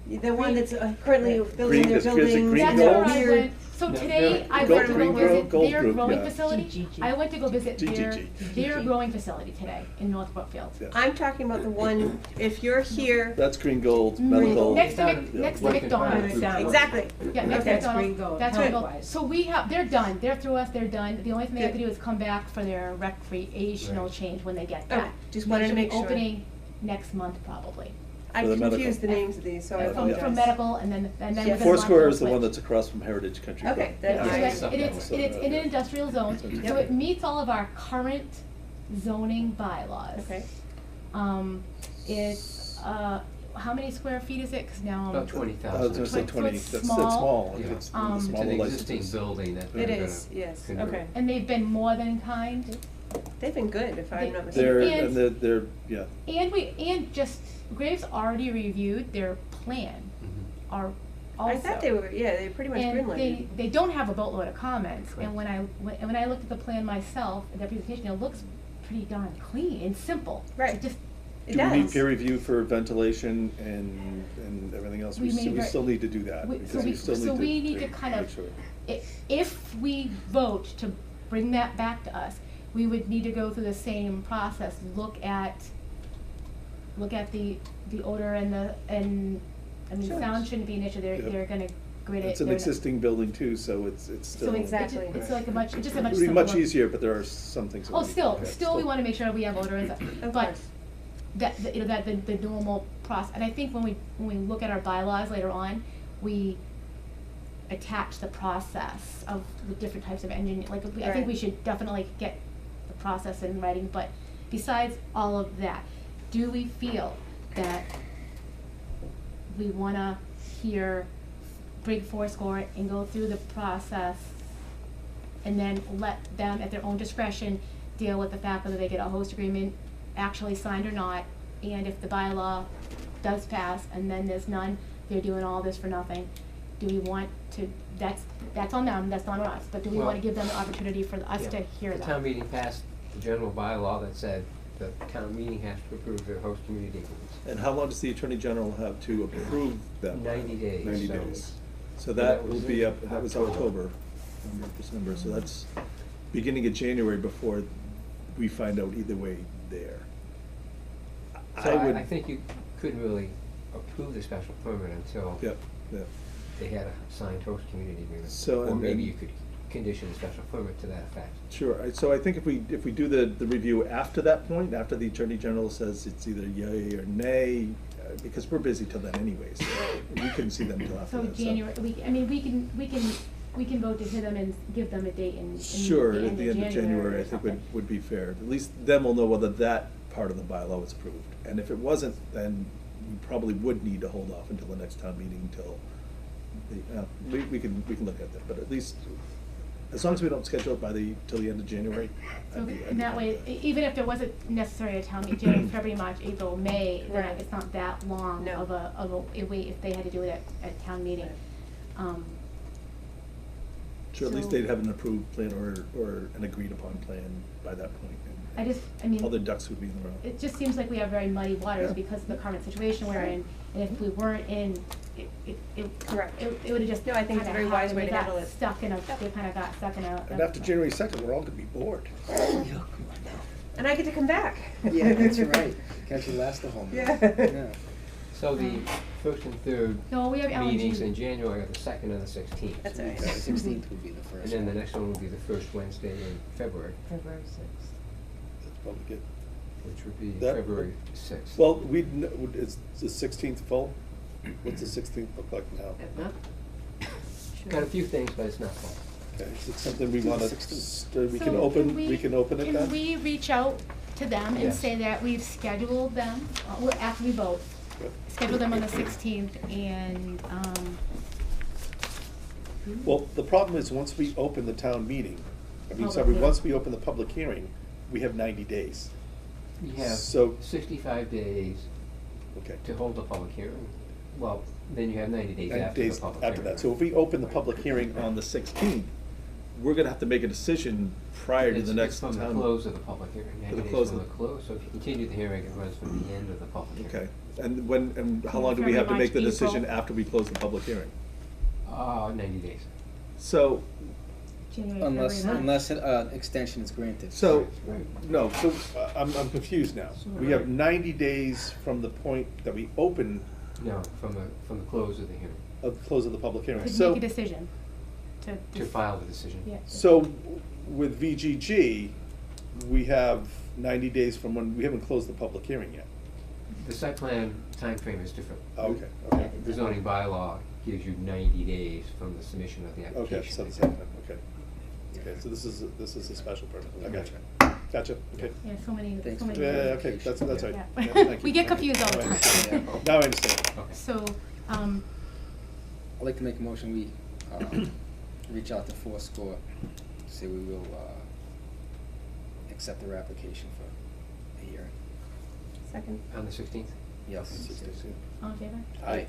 The one that's currently building Green- their is it buildings. Green That's Gold? where I Weird. went. So No, today, they're- I Gold- went to go Green visit Gold their Group, growing yeah. facility. GGG. I went to go visit GGG. their growing facility today in North Brookfield. Yeah. I'm talking about the one, if you're here, That's Green Gold, Green medical. Gold. Next to Yeah. McDonald's. exactly. Yeah, next Okay. to McDonald's. Gold, That's where I go. Healthwise. So they're done. They're through us, they're done. The only thing they have to Good. do is come back for their recreational Right. change when they get Okay, back. just They wanted to should be make sure. Opening next month probably. I For the medical. confused the names of these, so I From apologize. medical and then Yeah. within a month Foursquare is the they'll one switch. that's across from Heritage Country Club. Okay, that- So Yeah. that's- Something it's else. in an industrial zone, Yep. so it meets all of our current zoning bylaws. Okay. It's, how many square feet is it? 'Cause now I'm. About 20,000. I was gonna say So 20, it's that's small. small, Yeah. it's Um, the It's It's smaller an existing licenses. building that they're It gonna is, yes, convert. okay. And they've been more than kind. They've been good, if I'm not They're- mistaken. And they're, yeah, And just, Graves already reviewed their plan, Mhm. are also. I thought they were, yeah, they pretty much And greenlighted. they don't have a boatload of comments, Correct. and when I looked at the plan myself, their presentation, it looks pretty darn clean and simple. Right. It just, It do we need does. peer review for ventilation and everything else? We may We ver- still need to do that, we- because so we we- still need to. so we need to kind of- make sure. if we vote to bring that back to us, we would need to go through the same process, look at the odor and I mean, Sure. sound shouldn't be an issue, Yep. they're gonna grid it. It's an they're existing building too, so it's still. So Exactly. it's like it's just a It much would be simpler. much easier, but there are some things. that Oh, we need still, to- still, we wanna make sure we have odor and stuff, Of but course. that the normal process, and I think when we look at our bylaws later on, we attach the process of the different types of engineer, like, I Right. think we should definitely get the process in writing, but besides all of that, do we feel that we wanna bring Foursquare and go through the process and then let them, at their own discretion, deal with the fact whether they get a host agreement actually signed or not, and if the bylaw does pass and then there's none, they're doing all this for nothing. Do we want to, that's on them, that's not on us, but do we Well, wanna give them the opportunity for us Yeah. to hear that? The town meeting passed the general bylaw that said the town meeting has to approve their host community agreements. And how long does the Attorney General have to approve that? 90 days, 90 so- days. So that that was will be in up, that was October. October, November, December, so that's beginning of January before we find out either way there. So would. I think you couldn't really approve the special permit until Yep, yep. they had a signed host community agreement. So, Or and maybe then- you could condition the special permit to that effect. Sure, so I think if we do the review after that point, after the Attorney General says it's either yay or nay, because we're busy till then anyways, so we couldn't see them till after So that, January, we can vote to hear them and give them a date in Sure, the at the end of January, or I think something. would be fair. At least then we'll know whether that part of the bylaw was approved. And if it wasn't, then we probably would need to hold off until the next town meeting until we can look at that, but at least, as long as we don't schedule it till the end of January. So I'd be in that way, even if there wasn't necessarily a town meeting, January, February, March, April, May, then Right. it's not that long No. of a wait if they had to do it at town meeting. Sure, at least So- they'd have an approved plan or an agreed upon plan by that point. and all the ducks would be in the row. It just seems like we have very muddy waters Yeah. because of the current situation we're in, and if we weren't in, Correct. it would've just No, I think it's a kinda very wise happened. way They to got handle it. Stuck in they kinda got stuck in a. And after January 2nd, we're all gonna be bored. And I get to come back. Yeah, that's right. Catch you last the whole month. Yeah. So the first and third No, we have LNG. meetings in January are the 2nd and the 16th. That's all right. The 16th would be the first. And then the one. next one will be the first Wednesday in February, February sixth. That's probably good. which would be That- February 6th. Well, is the 16th full? What's the 16th look like now? Got a few things, but it's not full. Okay, is it something we wanna, we So can open it then? Can we reach out to them Yes. and say that we've scheduled them, after we vote, schedule them on the 16th, and, Well, the problem is, once we open the town meeting, Public hearing. once we open the public hearing, we have 90 days. You have So- 65 days Okay. to hold a public hearing. Well, then you have 90 days 90 after the days public hearing. after that. So if we open the public hearing on the 16th, we're gonna have to make a decision prior to It's- the next It's from town. the close of the public hearing, To 90 the days close from of the the- close, so if you continue the hearing, it runs from the end of the public hearing. Okay, and how long do we have to February, make the March, decision April. after we close the public hearing? 90 days. So, January, Unless, February, March. unless, extension is granted. no, so I'm confused now. We have 90 days from the point that we open, No, from the close of the hearing, close of the public hearing. To So, make a decision, to file the decision. Yeah. so with VGG, we have 90 days from when, we haven't closed the public hearing yet. The site plan timeframe is different. Okay, okay. The zoning bylaw gives you 90 days from the submission of the application. Okay, so the same thing, okay. Okay, so this is a special permit, I gotcha. Gotcha, okay. Yeah, so many, Thanks so many. for Yeah, yeah, okay, that's right. Yeah. Yeah, thank We you. get confused all the Now I time. understand. Now I understand. Okay. So, I'd like to make a motion, we, reach out to Fourscore, say we will, accept their application for a hearing. Second. On the 16th? Yes. all in favor? Aye.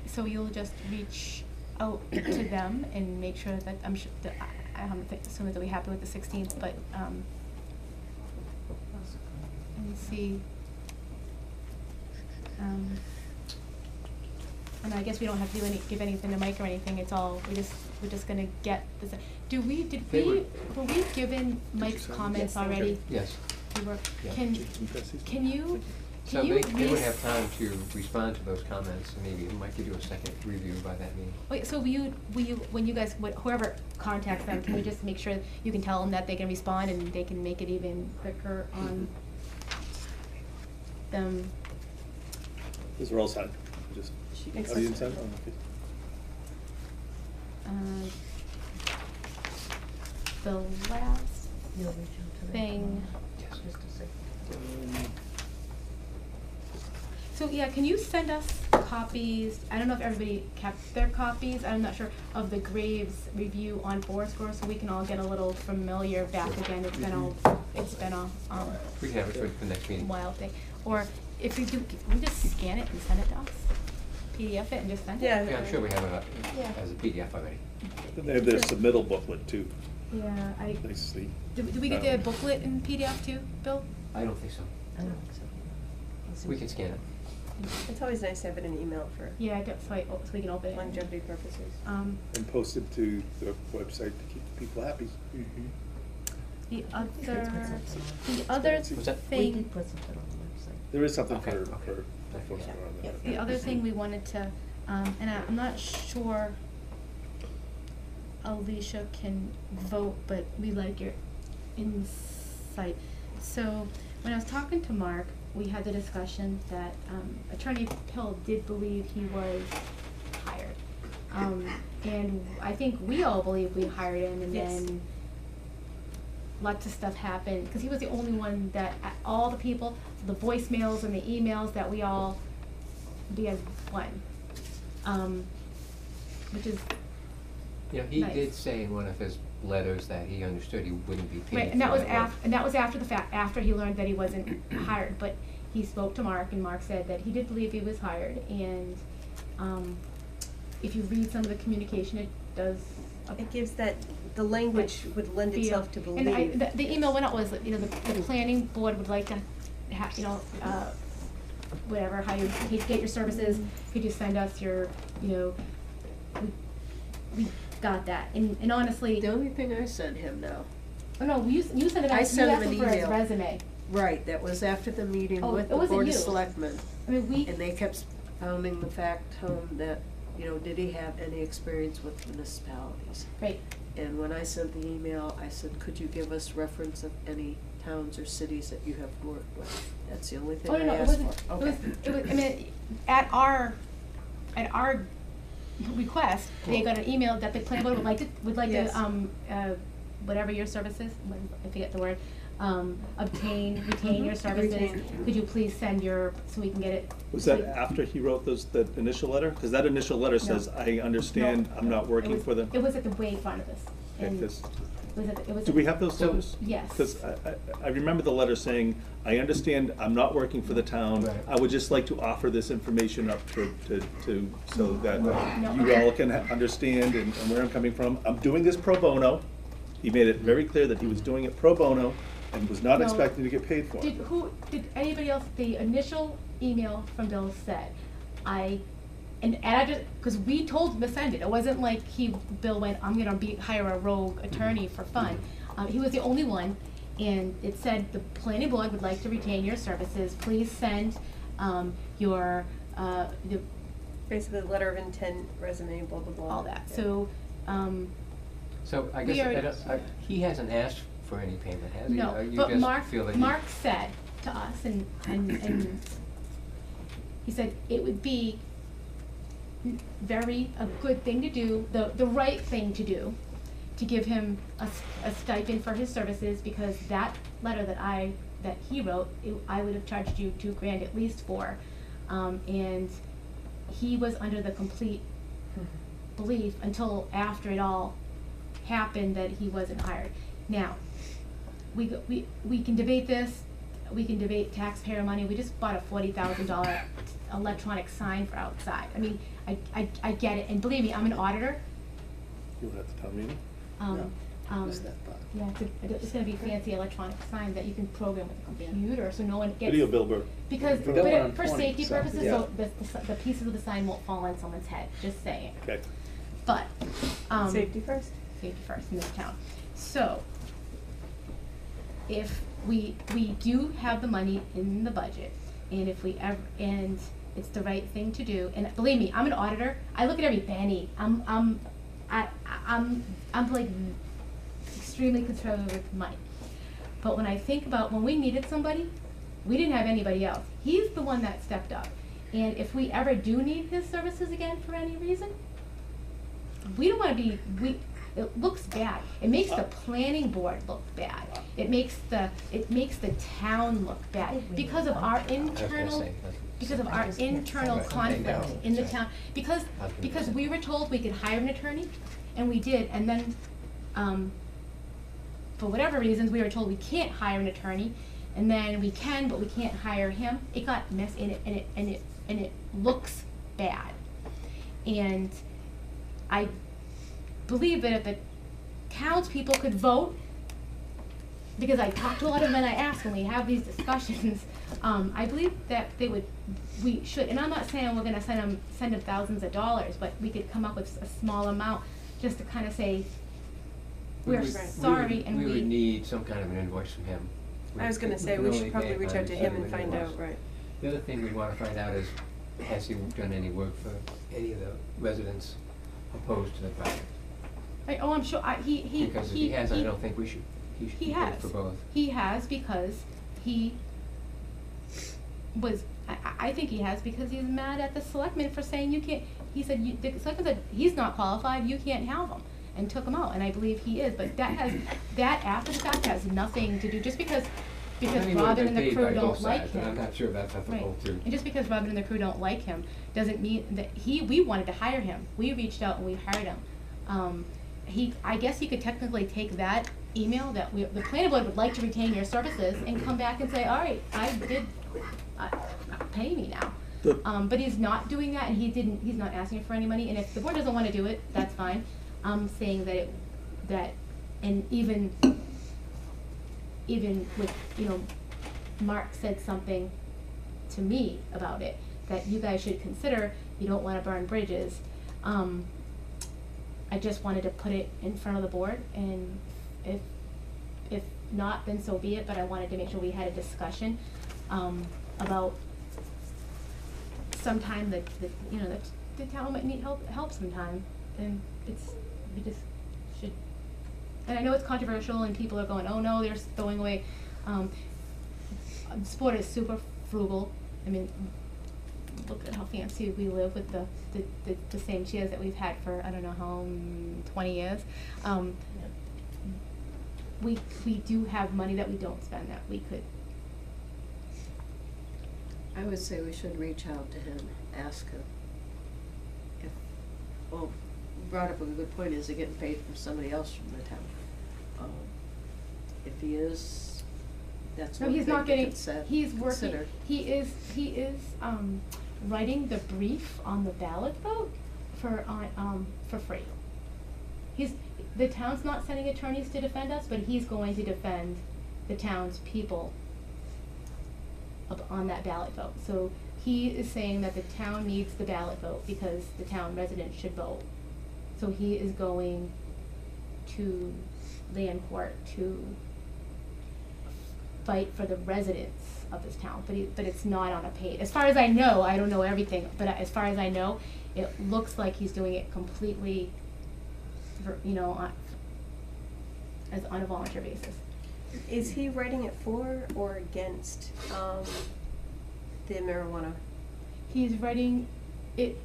So you'll just reach out to them and make sure that, I'm sure, that, I'm assuming they'll be happy with the 16th, but, and see. And I guess we don't have to give anything to Mike or anything, it's all, we're just gonna get this, They were we given Mike's sign? comments Yes, they were. already? Yes. We were, Yeah. can you, So can you they would have time to respond to those comments, and maybe it might give you a second review by that meeting. Wait, so will you, when you guys, whoever contacts them, can we just make sure you can tell them that they can respond and they can make it even quicker on them? These are all signed, just, Makes oh, you didn't sense. sign? Oh, okay. The last thing, so yeah, can you send us copies, I don't know if everybody kept their copies, I'm not sure, of the Graves review on Fourscore, so we can all get a little familiar back again, it's been a, We can have it for the next meeting. wild thing. Or if we do, can we just scan it and send it to us? PDF it and just send it? Yeah. Yeah, I'm sure we have it Yeah. as a PDF already. And they have their submittal booklet too, Yeah, nicely. do we get the booklet in PDF too, Bill? I don't think so. I don't think so. We can scan it. It's always nice to have it in email for Yeah, I don't, so we can open it. longevity purposes. Um, And post it to the website to keep people happy. the other What's that? We thing, did put something on the website. There is something Okay, for okay. folks Yeah. around that. the other thing we wanted to, and I'm not sure Alicia can vote, but we like your insight. So, when I was talking to Mark, we had the discussion that, Attorney Pill did believe he was hired. And I think we all believe we hired him, and Yes. then lots of stuff happened, because he was the only one that, all the people, the voicemails and the emails that we all, we had one. Which is, Yeah, he Nice. did say in one of his letters that he understood he wouldn't be paid right, and that for was work. and that was after the fact, after he learned that he wasn't hired, but he spoke to Mark, and Mark said that he did believe he was hired, and, if you read some of the communication, it does. It gives that, the language would lend feel- itself to believe. And the email went out was, you know, the planning board would like to have, you know, whatever, how you get your services, could you send us your, you know, we got that, and honestly, The only thing I sent him now, oh no, you sent it out, I you sent him asked him an for his email. resume. right, that was after the meeting Oh, with it the wasn't Board of you. Selectmen. I mean, we, And they kept pounding the fact home that, you know, did he have any experience with municipalities? right, And when I sent the email, I said, could you give us reference of any towns or cities that you have worked with? That's the only thing oh, no, I no, it asked wasn't, for. it was, I mean, at our request, they got an email that the planning board would like Yes. to, whatever your services, I forget the word, retain your services. Retain. Could you please send so we can get it? Was that after he wrote that initial letter? Because that initial letter says, I understand, No. I'm not working for them. It was at the way front of this. Okay, And 'cause- it was Do we have those So- letters? Yes. Because I remember the letter saying, I understand I'm not working for the town. Right. I would just like to offer this information up so that No. you all can understand and where I'm coming from. I'm doing this pro bono. He made it very clear that he was doing it pro bono and was not No. expecting to get paid for it. Did anybody else, the initial email from Bill said, and I just, because we told him to send it, it wasn't like Bill went, I'm gonna hire a rogue attorney for fun. He was the only one, and it said, the planning board would like to retain your services, please send, your, Basically, letter of intent, resume, blah, blah, blah. all that, Yeah. so, So I We guess, already- he hasn't asked for any payment, has he? no, Or you but just Mark, feel that he- Mark said to us, and he said it would be a good thing to do, the right thing to do, to give him a stipend for his services, because that letter that he wrote, I would have charged you $2,000 at least for, and he was under the complete belief until after it all happened that he wasn't hired. Now, we can debate this, we can debate taxpayer money, we just bought a $40,000 electronic sign for outside. I mean, I get it, and believe me, I'm an auditor. You were at the town meeting? Missed that part. Yeah, it's gonna be fancy electronic sign that you can program with a computer, so no one gets. Video billboard. Because, Put that one on for 20, safety so, purposes, yeah. so the pieces of the sign won't fall on someone's head, just saying. Okay. But, Safety first. safety first in this town. So, if we do have the money in the budget, and if we ever, and it's the right thing to do, and believe me, I'm an auditor, I look at every penny, I'm like extremely conservative with money. But when I think about when we needed somebody, we didn't have anybody else. He's the one that stepped up. And if we ever do need his services again for any reason, we don't wanna it looks bad. It makes the planning board look bad. It makes the town look bad because of our internal, conflict in the town. Because we were told we could hire an attorney, and we did, and then, for whatever reasons, we were told we can't hire an attorney, and then we can, but we can't hire him. It got messy, and it looks bad. And I believe that if the townspeople could vote, because I talk to a lot of them and I ask when we have these discussions, I believe that we should, and I'm not saying we're gonna send them thousands of dollars, but we could come up with a small amount just to kind of say, we're sorry, and we would need some kind of an invoice from him. I was gonna say, we should probably reach out to him and find out, right. The other thing we wanna find out is, has he done any work for any of the residents opposed to the project? I'm sure, Because if he hasn't, I don't think he should He get has. it for both. He has, because he was, I think he has, because he's mad at the selectmen for saying you can't, he said, the selectmen said, he's not qualified, you can't have him, and took him out, and I believe he is, but that after the fact has nothing to do, just because Robin and the crew don't like him. I'm not sure that's ethical Right. too. And just because Robin and the crew don't like him, doesn't mean that we wanted to hire him, we reached out and we hired him. I guess he could technically take that email that the planning board would like to retain your services and come back and say, all right, pay me now. But he's not doing that, and he's not asking for any money, and if the board doesn't wanna do it, that's fine. I'm saying and even with, Mark said something to me about it, that you guys should consider, you don't wanna burn bridges. I just wanted to put it in front of the board, and if not, then so be it, but I wanted to make sure we had a discussion, about sometime that the town might need help sometime, and we just should, and I know it's controversial, and people are going, oh no, they're throwing away, sport is super frugal, I mean, look at how fancy we live with the same chairs that we've had for, I don't know how, 20 years. we do have money that we don't spend that we could. I would say we should reach out to him, ask him if, well, you brought up a good point, is he getting paid from somebody else from the town? If he is, that's No, one he's thing not to getting, consider. he's working, he is, writing the brief on the ballot vote for free. The town's not sending attorneys to defend us, but he's going to defend the town's people on that ballot vote. So he is saying that the town needs the ballot vote because the town residents should vote. So he is going to land court to fight for the residents of this town, but it's not on a paid. As far as I know, I don't know everything, but as far as I know, it looks like he's doing it completely, as on a volunteer basis. Is he writing it for or against, the marijuana? He's writing it,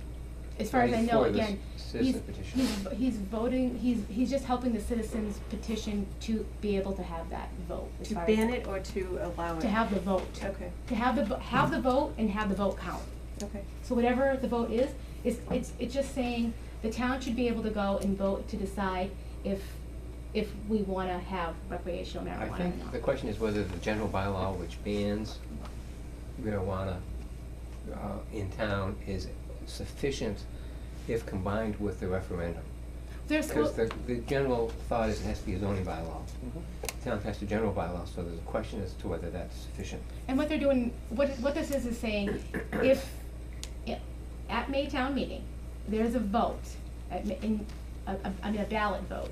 as far as I Writing know, for this again, citizen petition. he's voting, he's just helping the citizens petition to be able to have that vote, as To far as. ban it or to allow it? To have the vote. Okay, To have the vote and have the vote count. okay. So whatever the vote is, it's just saying the town should be able to go and vote to decide if we wanna have recreational marijuana or I not. think the question is whether the general bylaw which bans marijuana in town is sufficient if combined with the referendum. There's, Because the general thought is it has to be a zoning bylaw. The town passed a general bylaw, so there's a question as to whether that's sufficient. and what they're doing, what this is saying, if, at May town meeting, there's a vote, a ballot vote.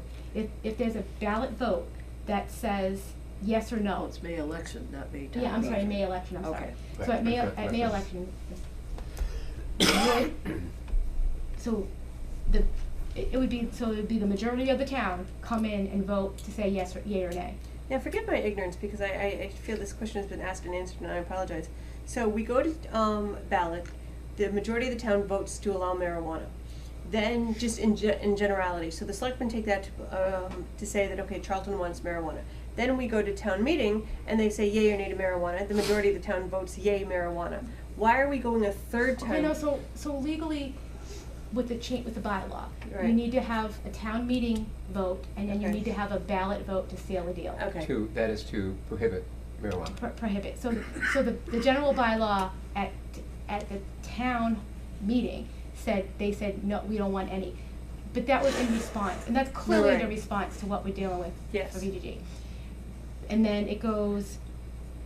If there's a ballot vote that says yes or no. Oh, it's May election, not May town. Yeah, I'm sorry, meeting. May election, I'm sorry. Okay. So at May, Right, at May right. election, so it would be the majority of the town come in and vote to say yes or yea or nay. Now, forgive my ignorance, because I feel this question has been asked and answered, and I apologize. So we go to, ballot, the majority of the town votes to allow marijuana. Then, just in generality, so the selectmen take that to say that, okay, Charlton wants marijuana. Then we go to town meeting, and they say yay or nay to marijuana, the majority of the town votes yay marijuana. Why are we going a third time? Okay, no, so legally, with the bylaw, you Right. need to have a town meeting vote, and then you Okay. need to have a ballot vote to seal the deal. Okay. That is to prohibit marijuana. Prohibit, so the general bylaw at the town meeting they said, no, we don't want any. But that was in response, and that's clearly the Right. response to what we're dealing with Yes. for VGG. And then it goes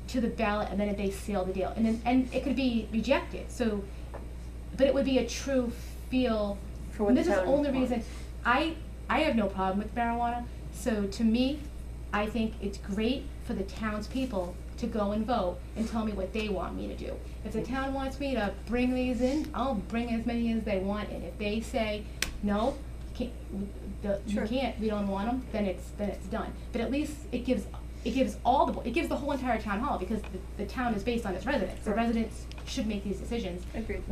to the ballot, and then they seal the deal, and it could be rejected, so, but it would be a true feel. For what And the this is the town only reason, wants. I have no problem with marijuana, so to me, I think it's great for the townspeople to go and vote and tell me what they want me to do. If the town wants me to bring these in, I'll bring as many as they want, and if they say, no, you Sure. can't, we don't want them, then it's done. But at least it gives the whole entire town hall, because the town is based on its residents. The Right. residents should make these decisions. Agreed.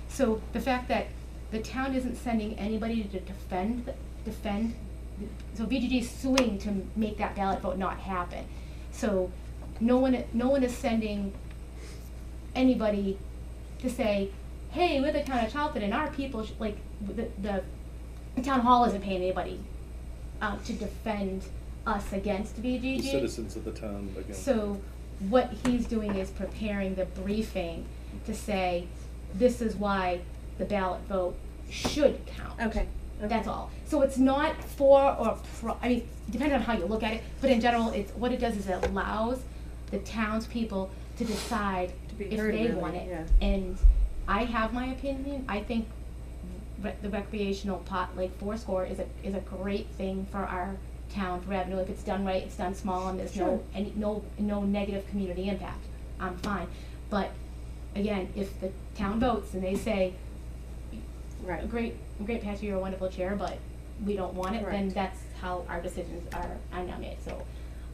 So the fact that the town isn't sending anybody to defend, so VGG is suing to make that ballot vote not happen. So no one is sending anybody to say, hey, we're the town of Charlton and our people, the town hall isn't paying anybody to defend us against VGG. The citizens of the town again. So what he's doing is preparing the briefing to say, this is why the ballot vote should count. Okay. That's all. So it's not for or pro, I mean, depending on how you look at it, but in general, what it does is it allows the townspeople to decide To be if heard, they really, want it. yeah. And I have my opinion. I think the recreational pot, like Fourscore, is a great thing for our town revenue. If it's done right, it's done small, and there's Sure. no negative community impact. I'm fine. But again, if the town votes and they say, Right. great, Patsy, you're a wonderful chair, but we don't want it, then Correct. that's how our decisions are now made. So,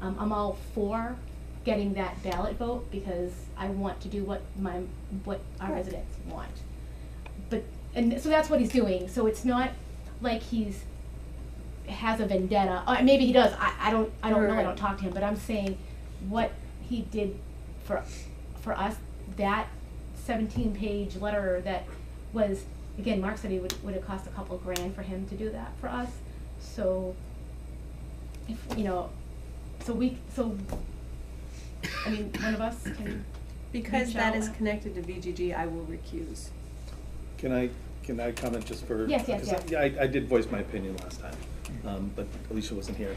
I'm all for getting that ballot vote, because I want to do what our Right. residents want. But, and so that's what he's doing, so it's not like he's has a vendetta. Maybe he does. I don't know. I Right. don't talk to him, but I'm saying what he did for us. That 17-page letter that was, again, Mark said he would have cost a couple grand for him to do that for us. So, if you know, I mean, one of us can. Because reach that out. is connected to VGG, I will recuse. Can I comment just for? Yes, yes, 'cause yes. I did voice my opinion last time, but Alicia wasn't here.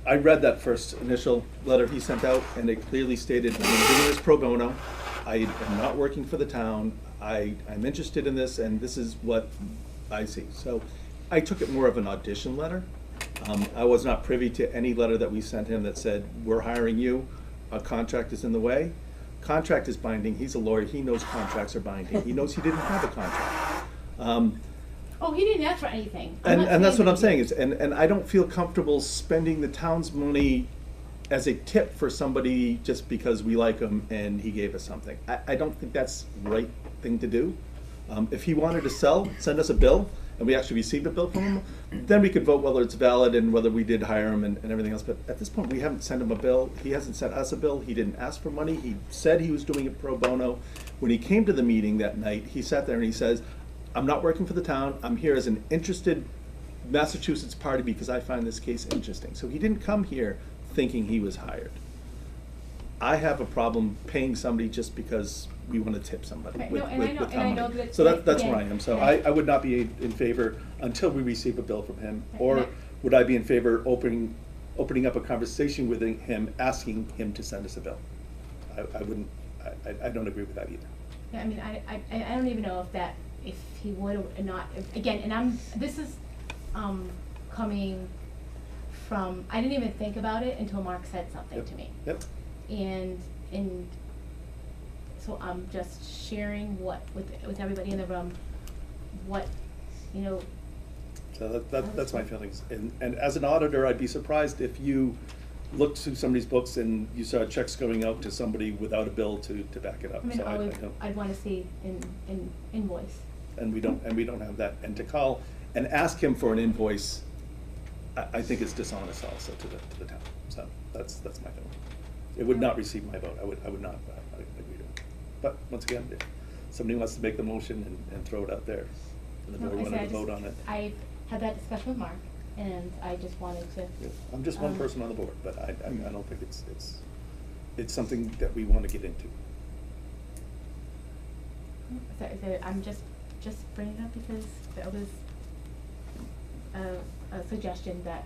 I read that first initial letter he sent out, and it clearly stated, I'm doing this pro bono. I am not working for the town. I'm interested in this, and this is what I see. So I took it more of an audition letter. I was not privy to any letter that we sent him that said, we're hiring you, a contract is in the way. Contract is binding, he's a lawyer, he knows contracts are binding, he knows he didn't have a contract. Oh, he didn't ask for anything. And that's what I'm saying, is, and I don't feel comfortable spending the town's money as a tip for somebody just because we like him and he gave us something. I don't think that's the right thing to do. If he wanted to sell, send us a bill, and we actually received a bill from him, then we could vote whether it's valid and whether we did hire him and everything else. But at this point, we haven't sent him a bill. He hasn't sent us a bill. He didn't ask for money. He said he was doing it pro bono. When he came to the meeting that night, he sat there and he says, I'm not working for the town. I'm here as an interested Massachusetts party because I find this case interesting. So he didn't come here thinking he was hired. I have a problem paying somebody just because we want to tip somebody Right. with, No, and with, I know- with and I town know money. that- So that's again, where I am. So yeah. I would not be in favor until we receive a bill from him. Right, Or and I- would I be in favor opening up a conversation with him, asking him to send us a bill? I wouldn't, I don't agree with that either. Yeah, I mean, I don't even know if he would or not, again, and this is, coming from, I didn't even think about it until Mark said something Yep. to me. Yep. And so I'm just sharing with everybody in the room, what, you know. So that's my feelings. And as an auditor, I'd be surprised if you looked through somebody's books and you saw checks going out to somebody without a bill to back it up. I mean, So I don't. I'd wanna see an invoice. And we don't have that. And to call and ask him for an invoice, I think is dishonest also to the town. So that's my feeling. It would not receive my vote. I would not agree to it. But once again, if somebody wants to make the motion and throw it out there, and the No, board I said wanted to vote on it. I had that discussion with Mark, and I just wanted to. Yeah, I'm just one um, person on the board, but I don't think it's something that we want to get into. I'm just bringing it up because that was a suggestion that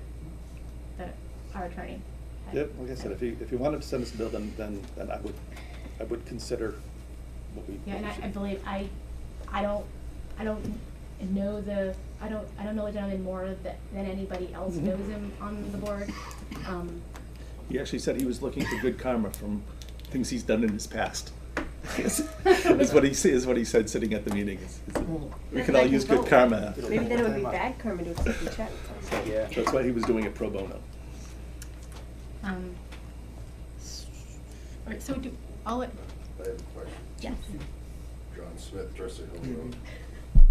our attorney had. Yep, like I said, if you wanted to send us a bill, then I would consider what we. Yeah, and what we I should- believe, I don't know I don't know the gentleman more than anybody else Mhm. knows him on the board. He actually said he was looking for good karma from things he's done in his past. Is what he said sitting at the meeting. We can all use good karma. Maybe then it would be bad karma to accept the check. Yeah. That's why he was doing it pro bono. Alright, so I'll let, I have a question. yes. John Smith, Dresser Hill Road.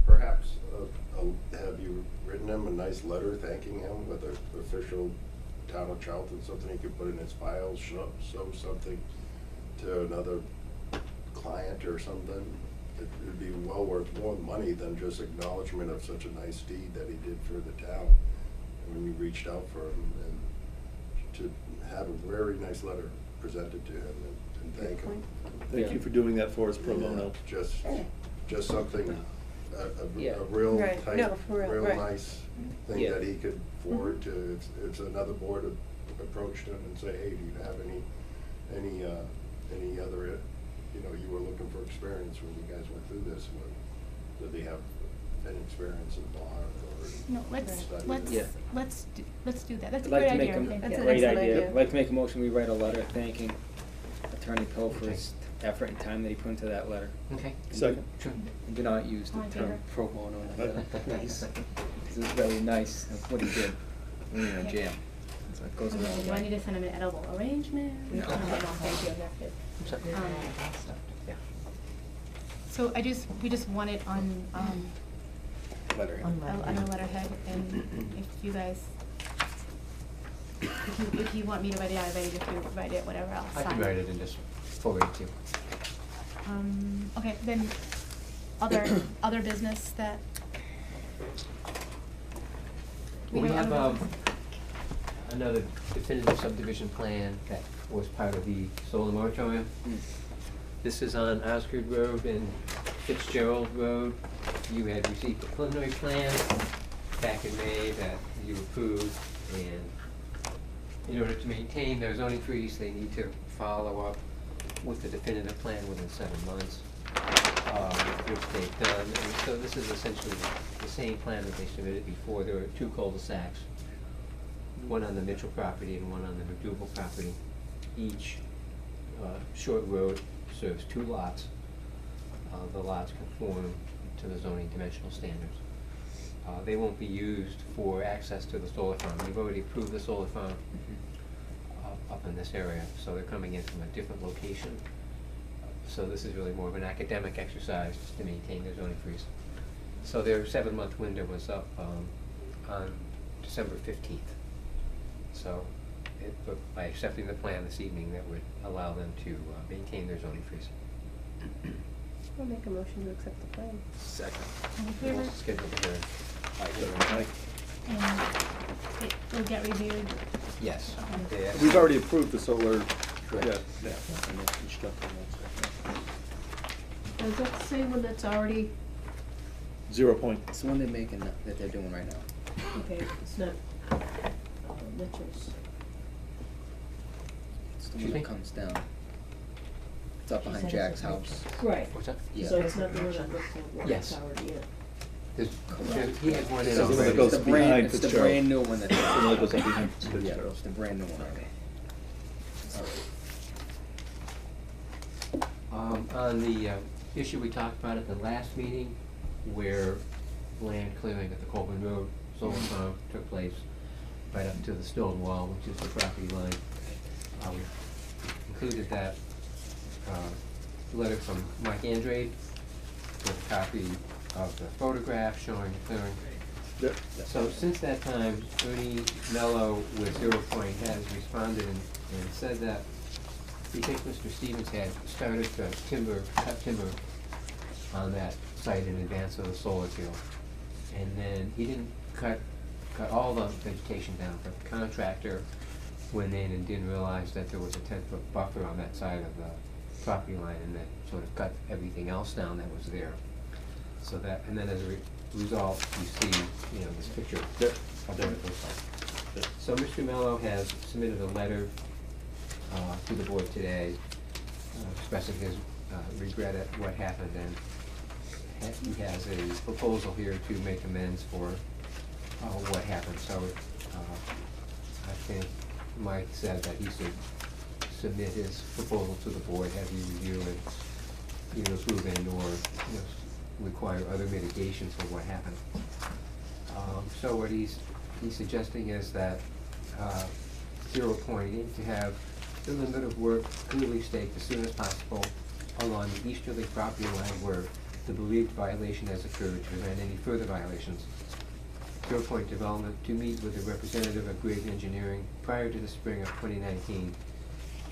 Perhaps, have you written him a nice letter thanking him with an official town of Charlton, something he could put in his file, show something to another client or something? It would be well worth more money than just acknowledgement of such a nice deed that he did for the town. And when you reached out for him, and to have a very nice letter presented to him and thank him. Thank you for doing that for us pro bono. Just something, Yeah. a real Right. type, No, for real, real right. nice thing Yeah. that he could forward to, if another board approached him and say, hey, do you have any other, you were looking for experience when you guys went through this, did they have any experience in law or? No, let's study? Yeah. let's do that. That's a I'd like great to make idea. a Thank That's you. an great excellent idea. idea. I'd like to make a motion, we write a letter thanking Attorney Pill for his effort and time that he put into that letter. Okay. Second. And do not use the All in term favor? pro bono in that letter, please. This is very nice of what he did, when we were in jail. So it goes a long Do I need way. to send him an edible arrangement? No. Thank you, that's good. Yeah. So we just wanted on, letterhead. On on a letterhead, and if you guys, if you want me to write it, I write it, if you write it, whatever, I'll I sign can write it and just forward it to you. Okay, then, other business that. We have, other- another definitive subdivision plan that was part of the solar moratorium. This is on Osgood Road and Fitzgerald Road. You had received a preliminary plan back in May that you approved, and in order to maintain their zoning freeze, they need to follow up with the definitive plan within 7 months, which they've done. And so this is essentially the same plan that they submitted before. There were 2 cul-de-sacs, one on the Mitchell property and one on the McDougal property. Each short road serves 2 lots. The lots conform to the zoning dimensional standards. They won't be used for access to the solar farm. We've already approved the solar farm up in this area, so they're coming in from a different location. So this is really more of an academic exercise to maintain their zoning freeze. So their 7-month window was up on December 15th. So by accepting the plan this evening, that would allow them to maintain their zoning freeze. I'll make a motion to accept the plan. Second. All in favor? Schedule the hearing. And it will get reviewed. Yes. Okay. Yeah. We've already approved the solar, Correct. yeah. Does that say when that's already, 0 point. It's the one they're making, that they're doing right now. okay, it's not Mitchell's. It's the Excuse one me? that comes down. It's up She behind said Jack's it's a house. Right, What's that? Yeah. so it's not the one that looks like one Yes. that's already in. He had one in So the one that already. goes It's the brand, behind it's the Fitzgerald. brand new one that. The one that goes up behind Yeah, Fitzgerald. it's the brand new one already. On the issue we talked about at the last meeting, where land clearing at the Colburn Road solar farm took place right up to the stone wall, which is the property line. We included that letter from Mike Andrade with a copy of the photograph showing the clearing. Yep. So since that time, Ernie Mello with 0 Point has responded and said that he thinks Mr. Stevens had started to cut timber on that site in advance of the solar field. And then he didn't cut all the vegetation down, but the contractor went in and didn't realize that there was a 10-foot buffer on that side of the property line, and that sort of cut everything else down that was there. So that, and then as a result, you see, this picture Yep. of what it looks like. Yep. So Mr. Mello has submitted a letter to the board today, expressing his regret at what happened, and he has a proposal here to make amends for what happened. So I think Mike said that he should submit his proposal to the board, have you review and either approve and or require other mitigation for what happened. So what he's suggesting is that 0 Point aims to have the limit of work clearly staked as soon as possible along the easterly property line where the believed violation has occurred to prevent any further violations. 0 Point Development to meet with a representative of Grave Engineering prior to the spring of 2019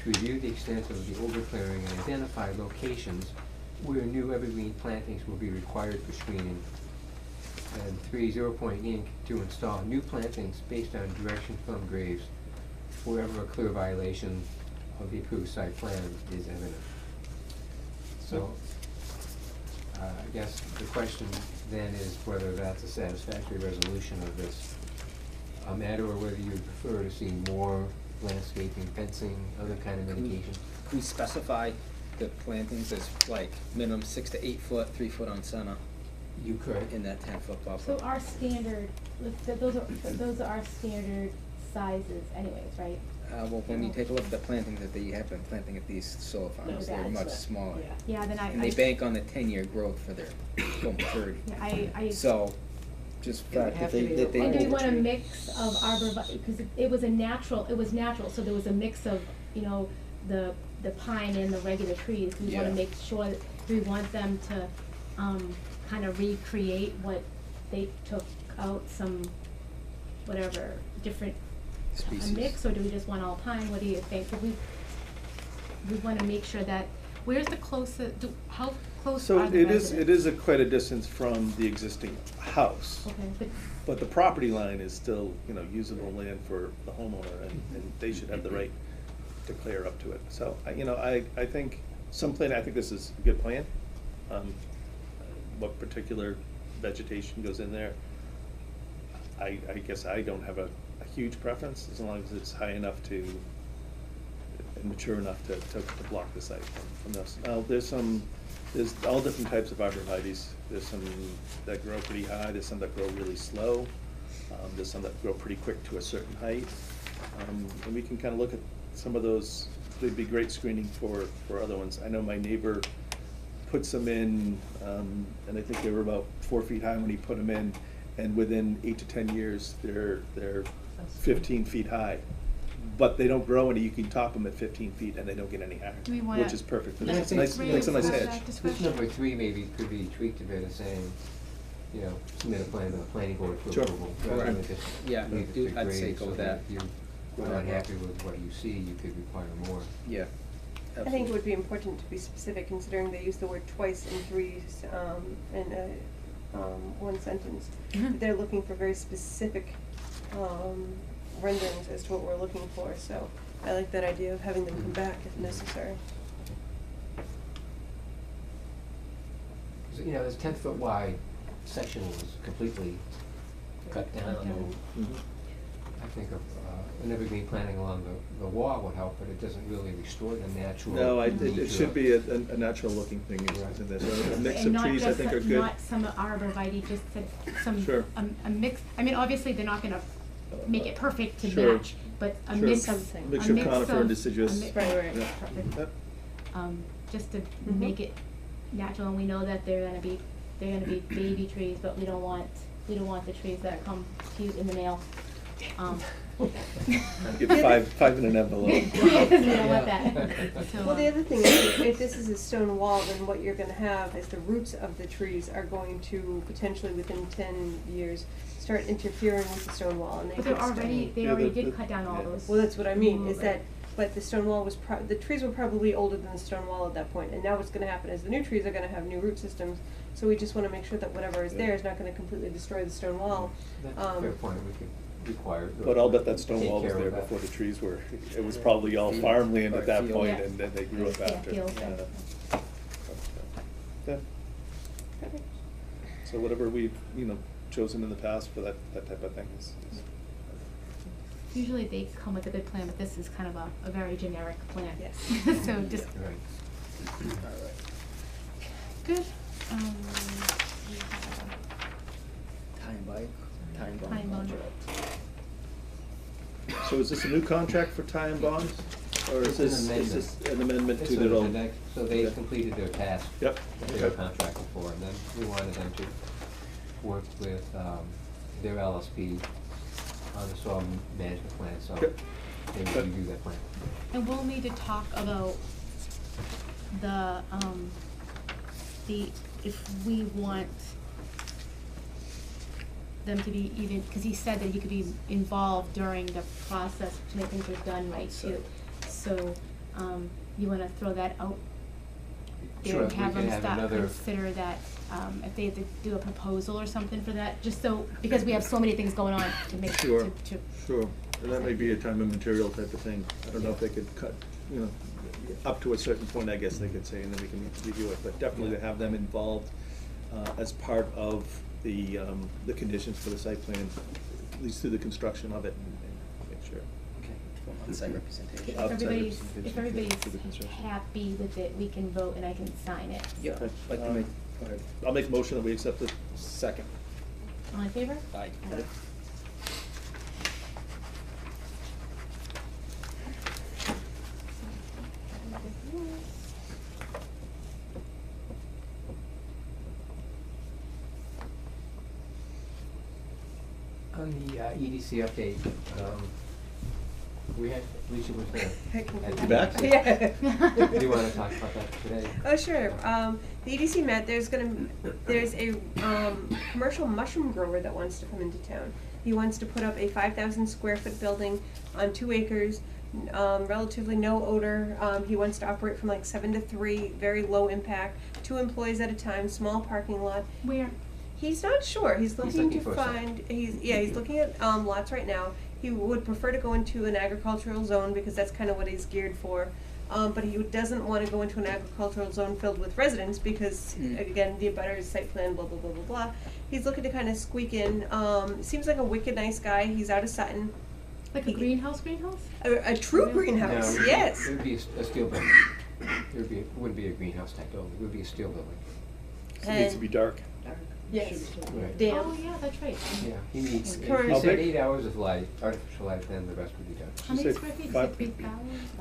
to review the extent of the overclearing and identify locations where new evergreen plantings will be required for screening. And 3, 0 Point Inc. to install new plantings based on direction from Graves wherever a clear violation of the approved site plan is evident. So, I guess the question then is whether that's a satisfactory resolution of this matter, or whether you prefer to see more landscaping, fencing, other kind of mitigation. Can we specify the plantings as like minimum 6 to 8 foot, 3 foot on center You could. in that 10-foot buffer? So our standard, those are our standard sizes anyways, right? Well, when you take a look at the plantings that they have been planting at these solar farms, they're much smaller. Yeah, then And they bank on the 10-year growth for their full maturity. Yeah, I. So, just It would fact that have to be they. And do we want a Tree. mix of because it was natural, so there was a mix of, the pine and the regular trees. We wanna Yeah. make sure that we want them to, kind of recreate what they took out some, whatever, different, a Species. mix, or do we just want all pine? What do you think? We wanna make sure that, where's the closest, how close So are the it residents? is quite a distance from the existing house. Okay, But the property line is still, you know, usable land for the homeowner, and they should have the right to clear up to it. So, I think I think this is a good plan. What particular vegetation goes in there, I guess I don't have a huge preference, as long as it's high enough to, and mature enough to block the site from this. There's all different types of arborvitaes. There's some that grow pretty high, there's some that grow really slow, there's some that grow pretty quick to a certain height. And we can kind of look at some of those. They'd be great screening for other ones. I know my neighbor puts them in, and I think they were about 4 feet high when he put them in, and within 8 to 10 years, they're 15 feet high. But they don't grow any, you can top them at 15 feet and they don't get any higher, Do we wanna- which is perfect for Yeah, this. It's a nice, agree makes a nice with hedge. that This discussion? number 3 maybe could be tweaked a bit, as saying, submit a plan to the planning board for Sure. approval. Rather than Correct. just Yeah, leave it do- to I'd say grade, go so with that that. if you're not happy with what you see, you could require more. Yeah. I think it would be important to be specific, considering they use the word twice in one sentence. They're looking for very specific, renderings as to what we're looking for, so I like that idea of having them come back if necessary. So, this 10-foot wide section was completely cut down. Mhm. I think an evergreen planting along the wall would help, but it doesn't really restore the natural. No, it nature should of- be a natural looking thing in this. A mix And of not trees, I just think, a- are good. Not some arborvitae, just some, Sure. a mix, I mean, obviously, they're not gonna make it perfect to Sure. match, but a Sure. mix, Something. a Mixture of mix conifer and of- deciduous. a mi- Right, right. Yeah. Perfect. Yep. Just to Mhm. make it natural, and we know that they're gonna be baby trees, but we don't want the trees that come to you in the mail. Get five in an envelope. Yes, we don't want that. So, Well, the other thing is, if this is a stone wall, then what you're gonna have is the roots of the trees are going to potentially within 10 years start interfering with the stone wall, and they But could they already Yeah, did the- cut down all yeah. those. Well, that's what I mean, is Mm. that, but the stone wall was the trees were probably older than the stone wall at that point, and now what's gonna happen is the new trees are gonna have new root systems, so we just wanna make sure that whatever is Yeah. there is not gonna completely destroy the stone wall. That's a fair point, we could require. But I'll bet that stone take wall was care of there that. before the trees were, it was probably all Field. farmland Or at that field. point, Yeah. and then they grew up Yeah, after. field, Yeah. So whatever we've, chosen in the past for that type of thing is. Usually they come with a good plan, but this is kind of a very generic plan. Yes. So just, Right. good. We have Time Time bond. So is this a new contract for Ty and Bond? Or It's is an this an amendment It's to a- the old? the next- So they Okay. completed their task. Yep, That they were okay. contracted for, and then we wanted them to work with their LSP on the soil management plan, so Yep. they would Good. review that plan. And we'll need to talk about if we want them to be even, because he said that he could be involved during the process to make things are done right too. So, you wanna throw that out there Sure, and we have can them have start, another- consider that, if they had to do a proposal or something for that, just so, because we have so many things going on to make, Sure, to sure. And that may be a time and material type of thing. I don't know if they could cut, up to a certain point, I guess they could say, and then we can review it. But definitely to have them involved as part of the conditions for the site plan, at least through the construction of it, and make sure. On-site representation. If Outside everybody's, representation, if yeah, everybody's for the construction. happy with it, we can vote and I can sign it. Yeah, Okay. like to make, go ahead. I'll make a motion that we accept it. Second. All in favor? Aye. On the EDC update, We had, Alicia was there. You back? Yeah. Do you wanna talk about that today? Oh, sure. The EDC met, there's a, commercial mushroom grower that wants to come into town. He wants to put up a 5,000 square foot building on 2 acres, relatively no odor. He wants to operate from like 7 to 3, very low impact, 2 employees at a time, small parking lot. Where? He's not sure. He's looking looking to for something. find, he's looking at, lots right now. He would prefer to go into an agricultural zone because that's kind of what he's geared for. But he doesn't want to go into an agricultural zone filled with residents because, again, the abutters, site plan, blah, blah, blah, blah, blah. He's looking to kind of squeak in. Seems like a wicked nice guy. He's out of Sutton. Like a greenhouse? A true greenhouse, No, yes. It would be a steel building. It wouldn't be a greenhouse type building, it would be a steel building. It needs to be dark. Yes. Right. Damn. Oh, yeah, that's right. Yeah, he needs, he Correct. said 8 hours of light, artificial light, then the rest would be done. How many say square feet? five- 8,000?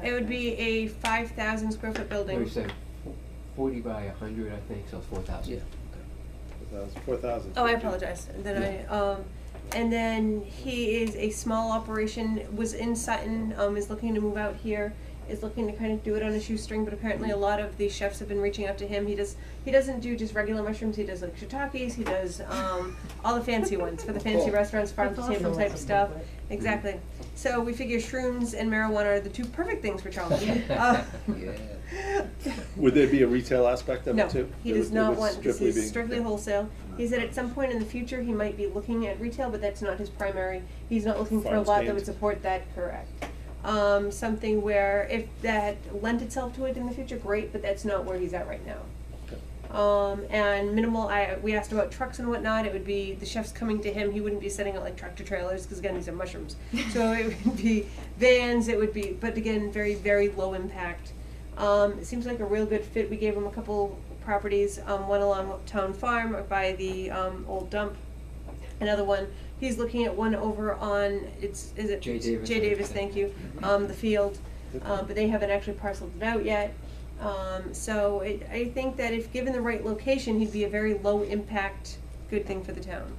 It would be a 5,000 square foot No, building. he said 40 by 100, I think, so 4,000. Yeah. 4,000. Oh, I apologize. And then he is a small operation, was in Sutton, is looking to move out here, is looking to kind of do it on a shoestring, but apparently a lot of the chefs have been reaching out to him. He doesn't do just regular mushrooms, he does like shiitakes, he does, all the fancy ones for the fancy Cool. restaurants, farm to That's table awesome. type stuff. Exactly. So we figure shrooms and marijuana are the 2 perfect things for Charles. Yeah. Would there be a retail aspect of No, it too? he It does would- it not would want, this is be- strictly wholesale. He said at some point in the future, he might be looking at retail, but that's not his primary. He's not looking for a Farm lot that stands. would support that, correct. Something where if that lent itself to it in the future, great, but that's not where he's at right now. And minimal, we asked about trucks and whatnot, it would be the chefs coming to him, he wouldn't be setting out like tractor trailers, cause again, these are mushrooms. So it would be vans, it would be, but again, very, very low impact. It seems like a real good fit, we gave him a couple properties, one along Town Farm by the, old dump. Another one, he's looking at one over on, is it? J. Davis. J. Davis, thank you, the field, but they haven't actually parceled it out yet. I think that if given the right location, he'd be a very low impact, good thing for the town.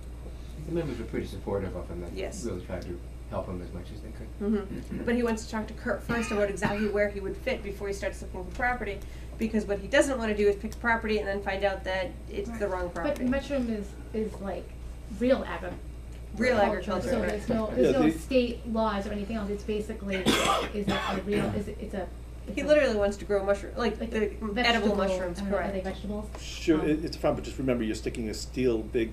The members were pretty supportive of him, and Yes. really tried to help him as much as they could. But he wants to talk to Kurt first about exactly where he would fit before he starts looking for property, because what he doesn't wanna do is pick property and then find out that it's the wrong But property. mushroom is like real Real agriculture, So right. there's no Yeah, the- state laws or anything else, it's basically, is it a real, it's a. He literally wants to grow mushroom, like the edible vegetable- mushrooms, I don't know, Are they correct. vegetables? Sure, it's fun, but just remember, you're sticking a big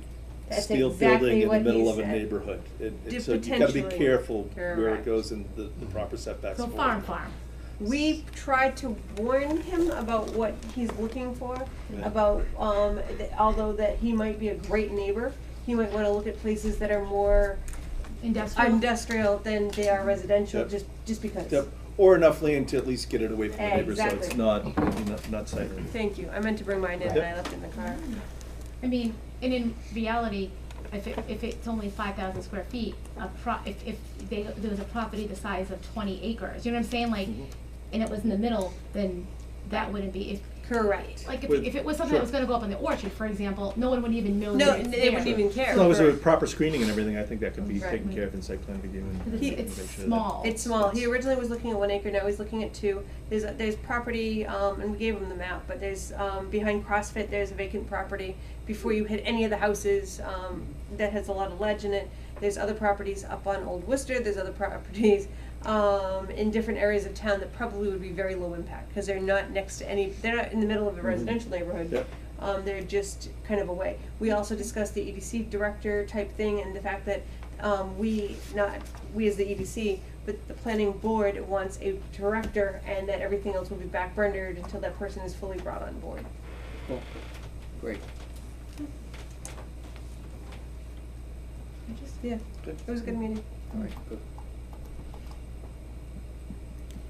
That's steel exactly building in the what he middle of a said. neighborhood. Just So you've gotta be potentially. careful where Correct. it goes and the proper setbacks. So for it. farm. We tried to warn him about what he's looking for, Yeah. about, although that he might be a great neighbor, he might wanna look at places that are more industrial than they are residential, Yep. just because. Yep, or enough land to at least get it away from the neighbors, so it's Exactly. not sighted. Thank you, I meant to bring mine in and I left it in the car. I mean, and in reality, if it's only 5,000 square feet, if there was a property the size of 20 acres, you know what I'm saying, like, and it was in the middle, then that wouldn't be, Correct. like, With- if it was something sure. that was gonna go up in the orchard, for example, no one would even know No, that it's they there. wouldn't even care. As long as there was Correct. proper screening and everything, I think that could be Right. taken care of in site plan review and. Because He- make it's sure that- small. It's small. He originally was looking at 1 acre, now he's looking at 2. There's property, and we gave him the map, but there's, behind CrossFit, there's a vacant property before you hit any of the houses, that has a lot of ledge in it. There's other properties up on Old Worcester, there's other properties, in different areas of town that probably would be very low impact, because they're not next to they're not in the middle of a residential neighborhood. Yep. They're just kind of away. We also discussed the EDC director type thing and the fact that, we as the EDC, but the planning board wants a director and that everything else will be backburnered until that person is fully brought on board. Great. Yeah, Good. it was a good meeting. All right, good.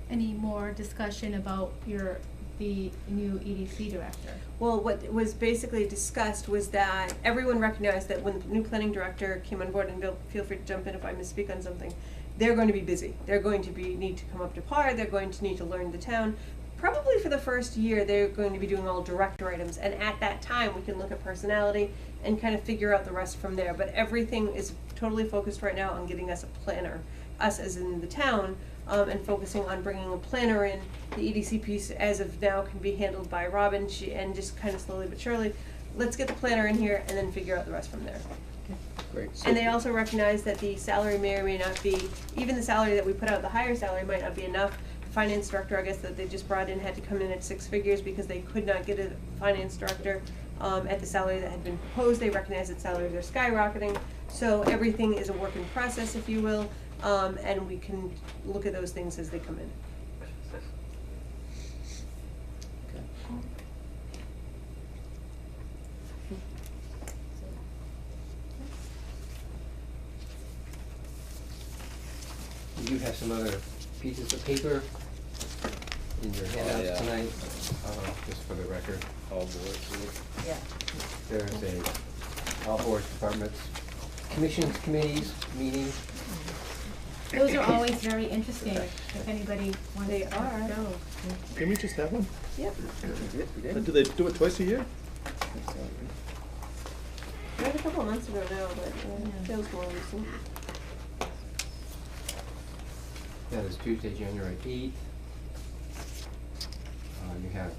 Any more discussion about the new EDC director? Well, what was basically discussed was that everyone recognized that when the new planning director came on board, and Bill, feel free to jump in if I misspeak on something, they're going to be busy. They're going to need to come up to par, they're going to need to learn the town. Probably for the first year, they're going to be doing all director items, and at that time, we can look at personality and kind of figure out the rest from there. But everything is totally focused right now on getting us a planner, us as in the town, and focusing on bringing a planner in. The EDC piece, as of now, can be handled by Robin, and just kind of slowly but surely, let's get the planner in here and then figure out the rest from there. Great. And they also recognize that the salary may or may not be, even the salary that we put out, the higher salary might not be enough. The finance director, I guess, that they just brought in had to come in at 6 figures because they could not get a finance director at the salary that had been proposed. They recognize that salaries are skyrocketing, so everything is a work in process, if you will, and we can look at those things as they come in. You do have some other pieces of paper in your handouts yeah. tonight, just for the record. All boards. Yeah. There's all boards, departments, commissions, committees, meetings. Those are always very interesting, if anybody wants They to are. go. Can we just have one? Yep. We Do did? they do it twice a year? We had a couple of months ago now, but it feels more recent. That is Tuesday, January 8th. You have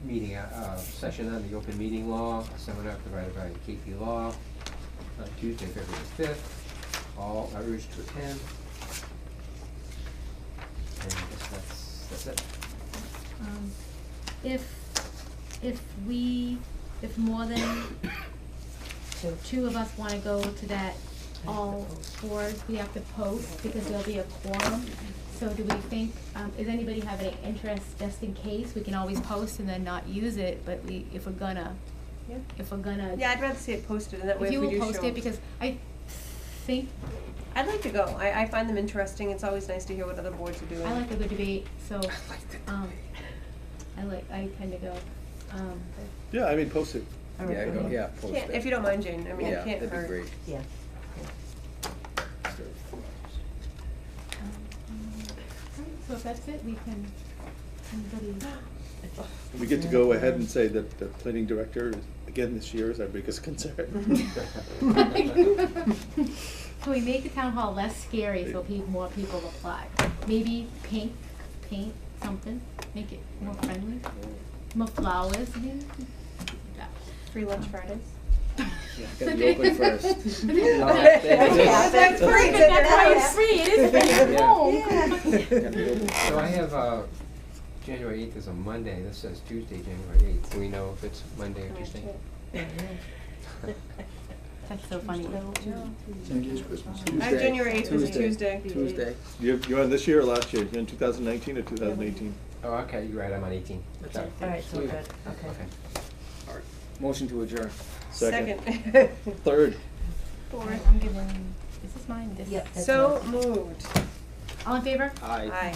meeting, session on the open meeting law, a seminar provided by KP Law on Tuesday, February 5th. All are urged to attend. And I guess that's it. If more than two of us wanna go to that, all boards, we have to post because there'll be a quorum. So do we think, does anybody have any interest, just in case? We can always post and then not use it, but if we're gonna. Yeah, I'd rather see it posted, and that way If if you we will do show post up- it, because I think, I'd like to go. I find them interesting. It's always nice to hear what other boards are doing. I like a good debate, so, I tend to go. Yeah, I mean, post it. Yeah, go, yeah, post Can't, it. if you don't mind, Jane, I mean, Yeah, it can't hurt. that'd be great. Yeah. So if that's it, we can, anybody, We get to go ahead and say that the planning director, again, this year is our biggest concern. can we make the town hall less scary so more people apply? Maybe paint something, make it more friendly, more flowers, yeah. Free lunch Fridays. Gotta be open first. That's free. That's why it's free, it is free at Yeah. home. Gotta be open. So I have, January 8th is a Monday, this says Tuesday, January 8th. Do we know if it's Monday or Tuesday? That's so funny. January 8th was a Tuesday. Tuesday. You're on this year or last year? You're in 2019 or 2018? Oh, okay, you're right, I'm on 18. Sorry. All right, so Sweet. good, okay. Okay. Motion to adjourn. Second. Second. Third. Fourth. I'm giving, is this mine? This. Yep, that's So yours. moved. All in favor? Aye. Aye.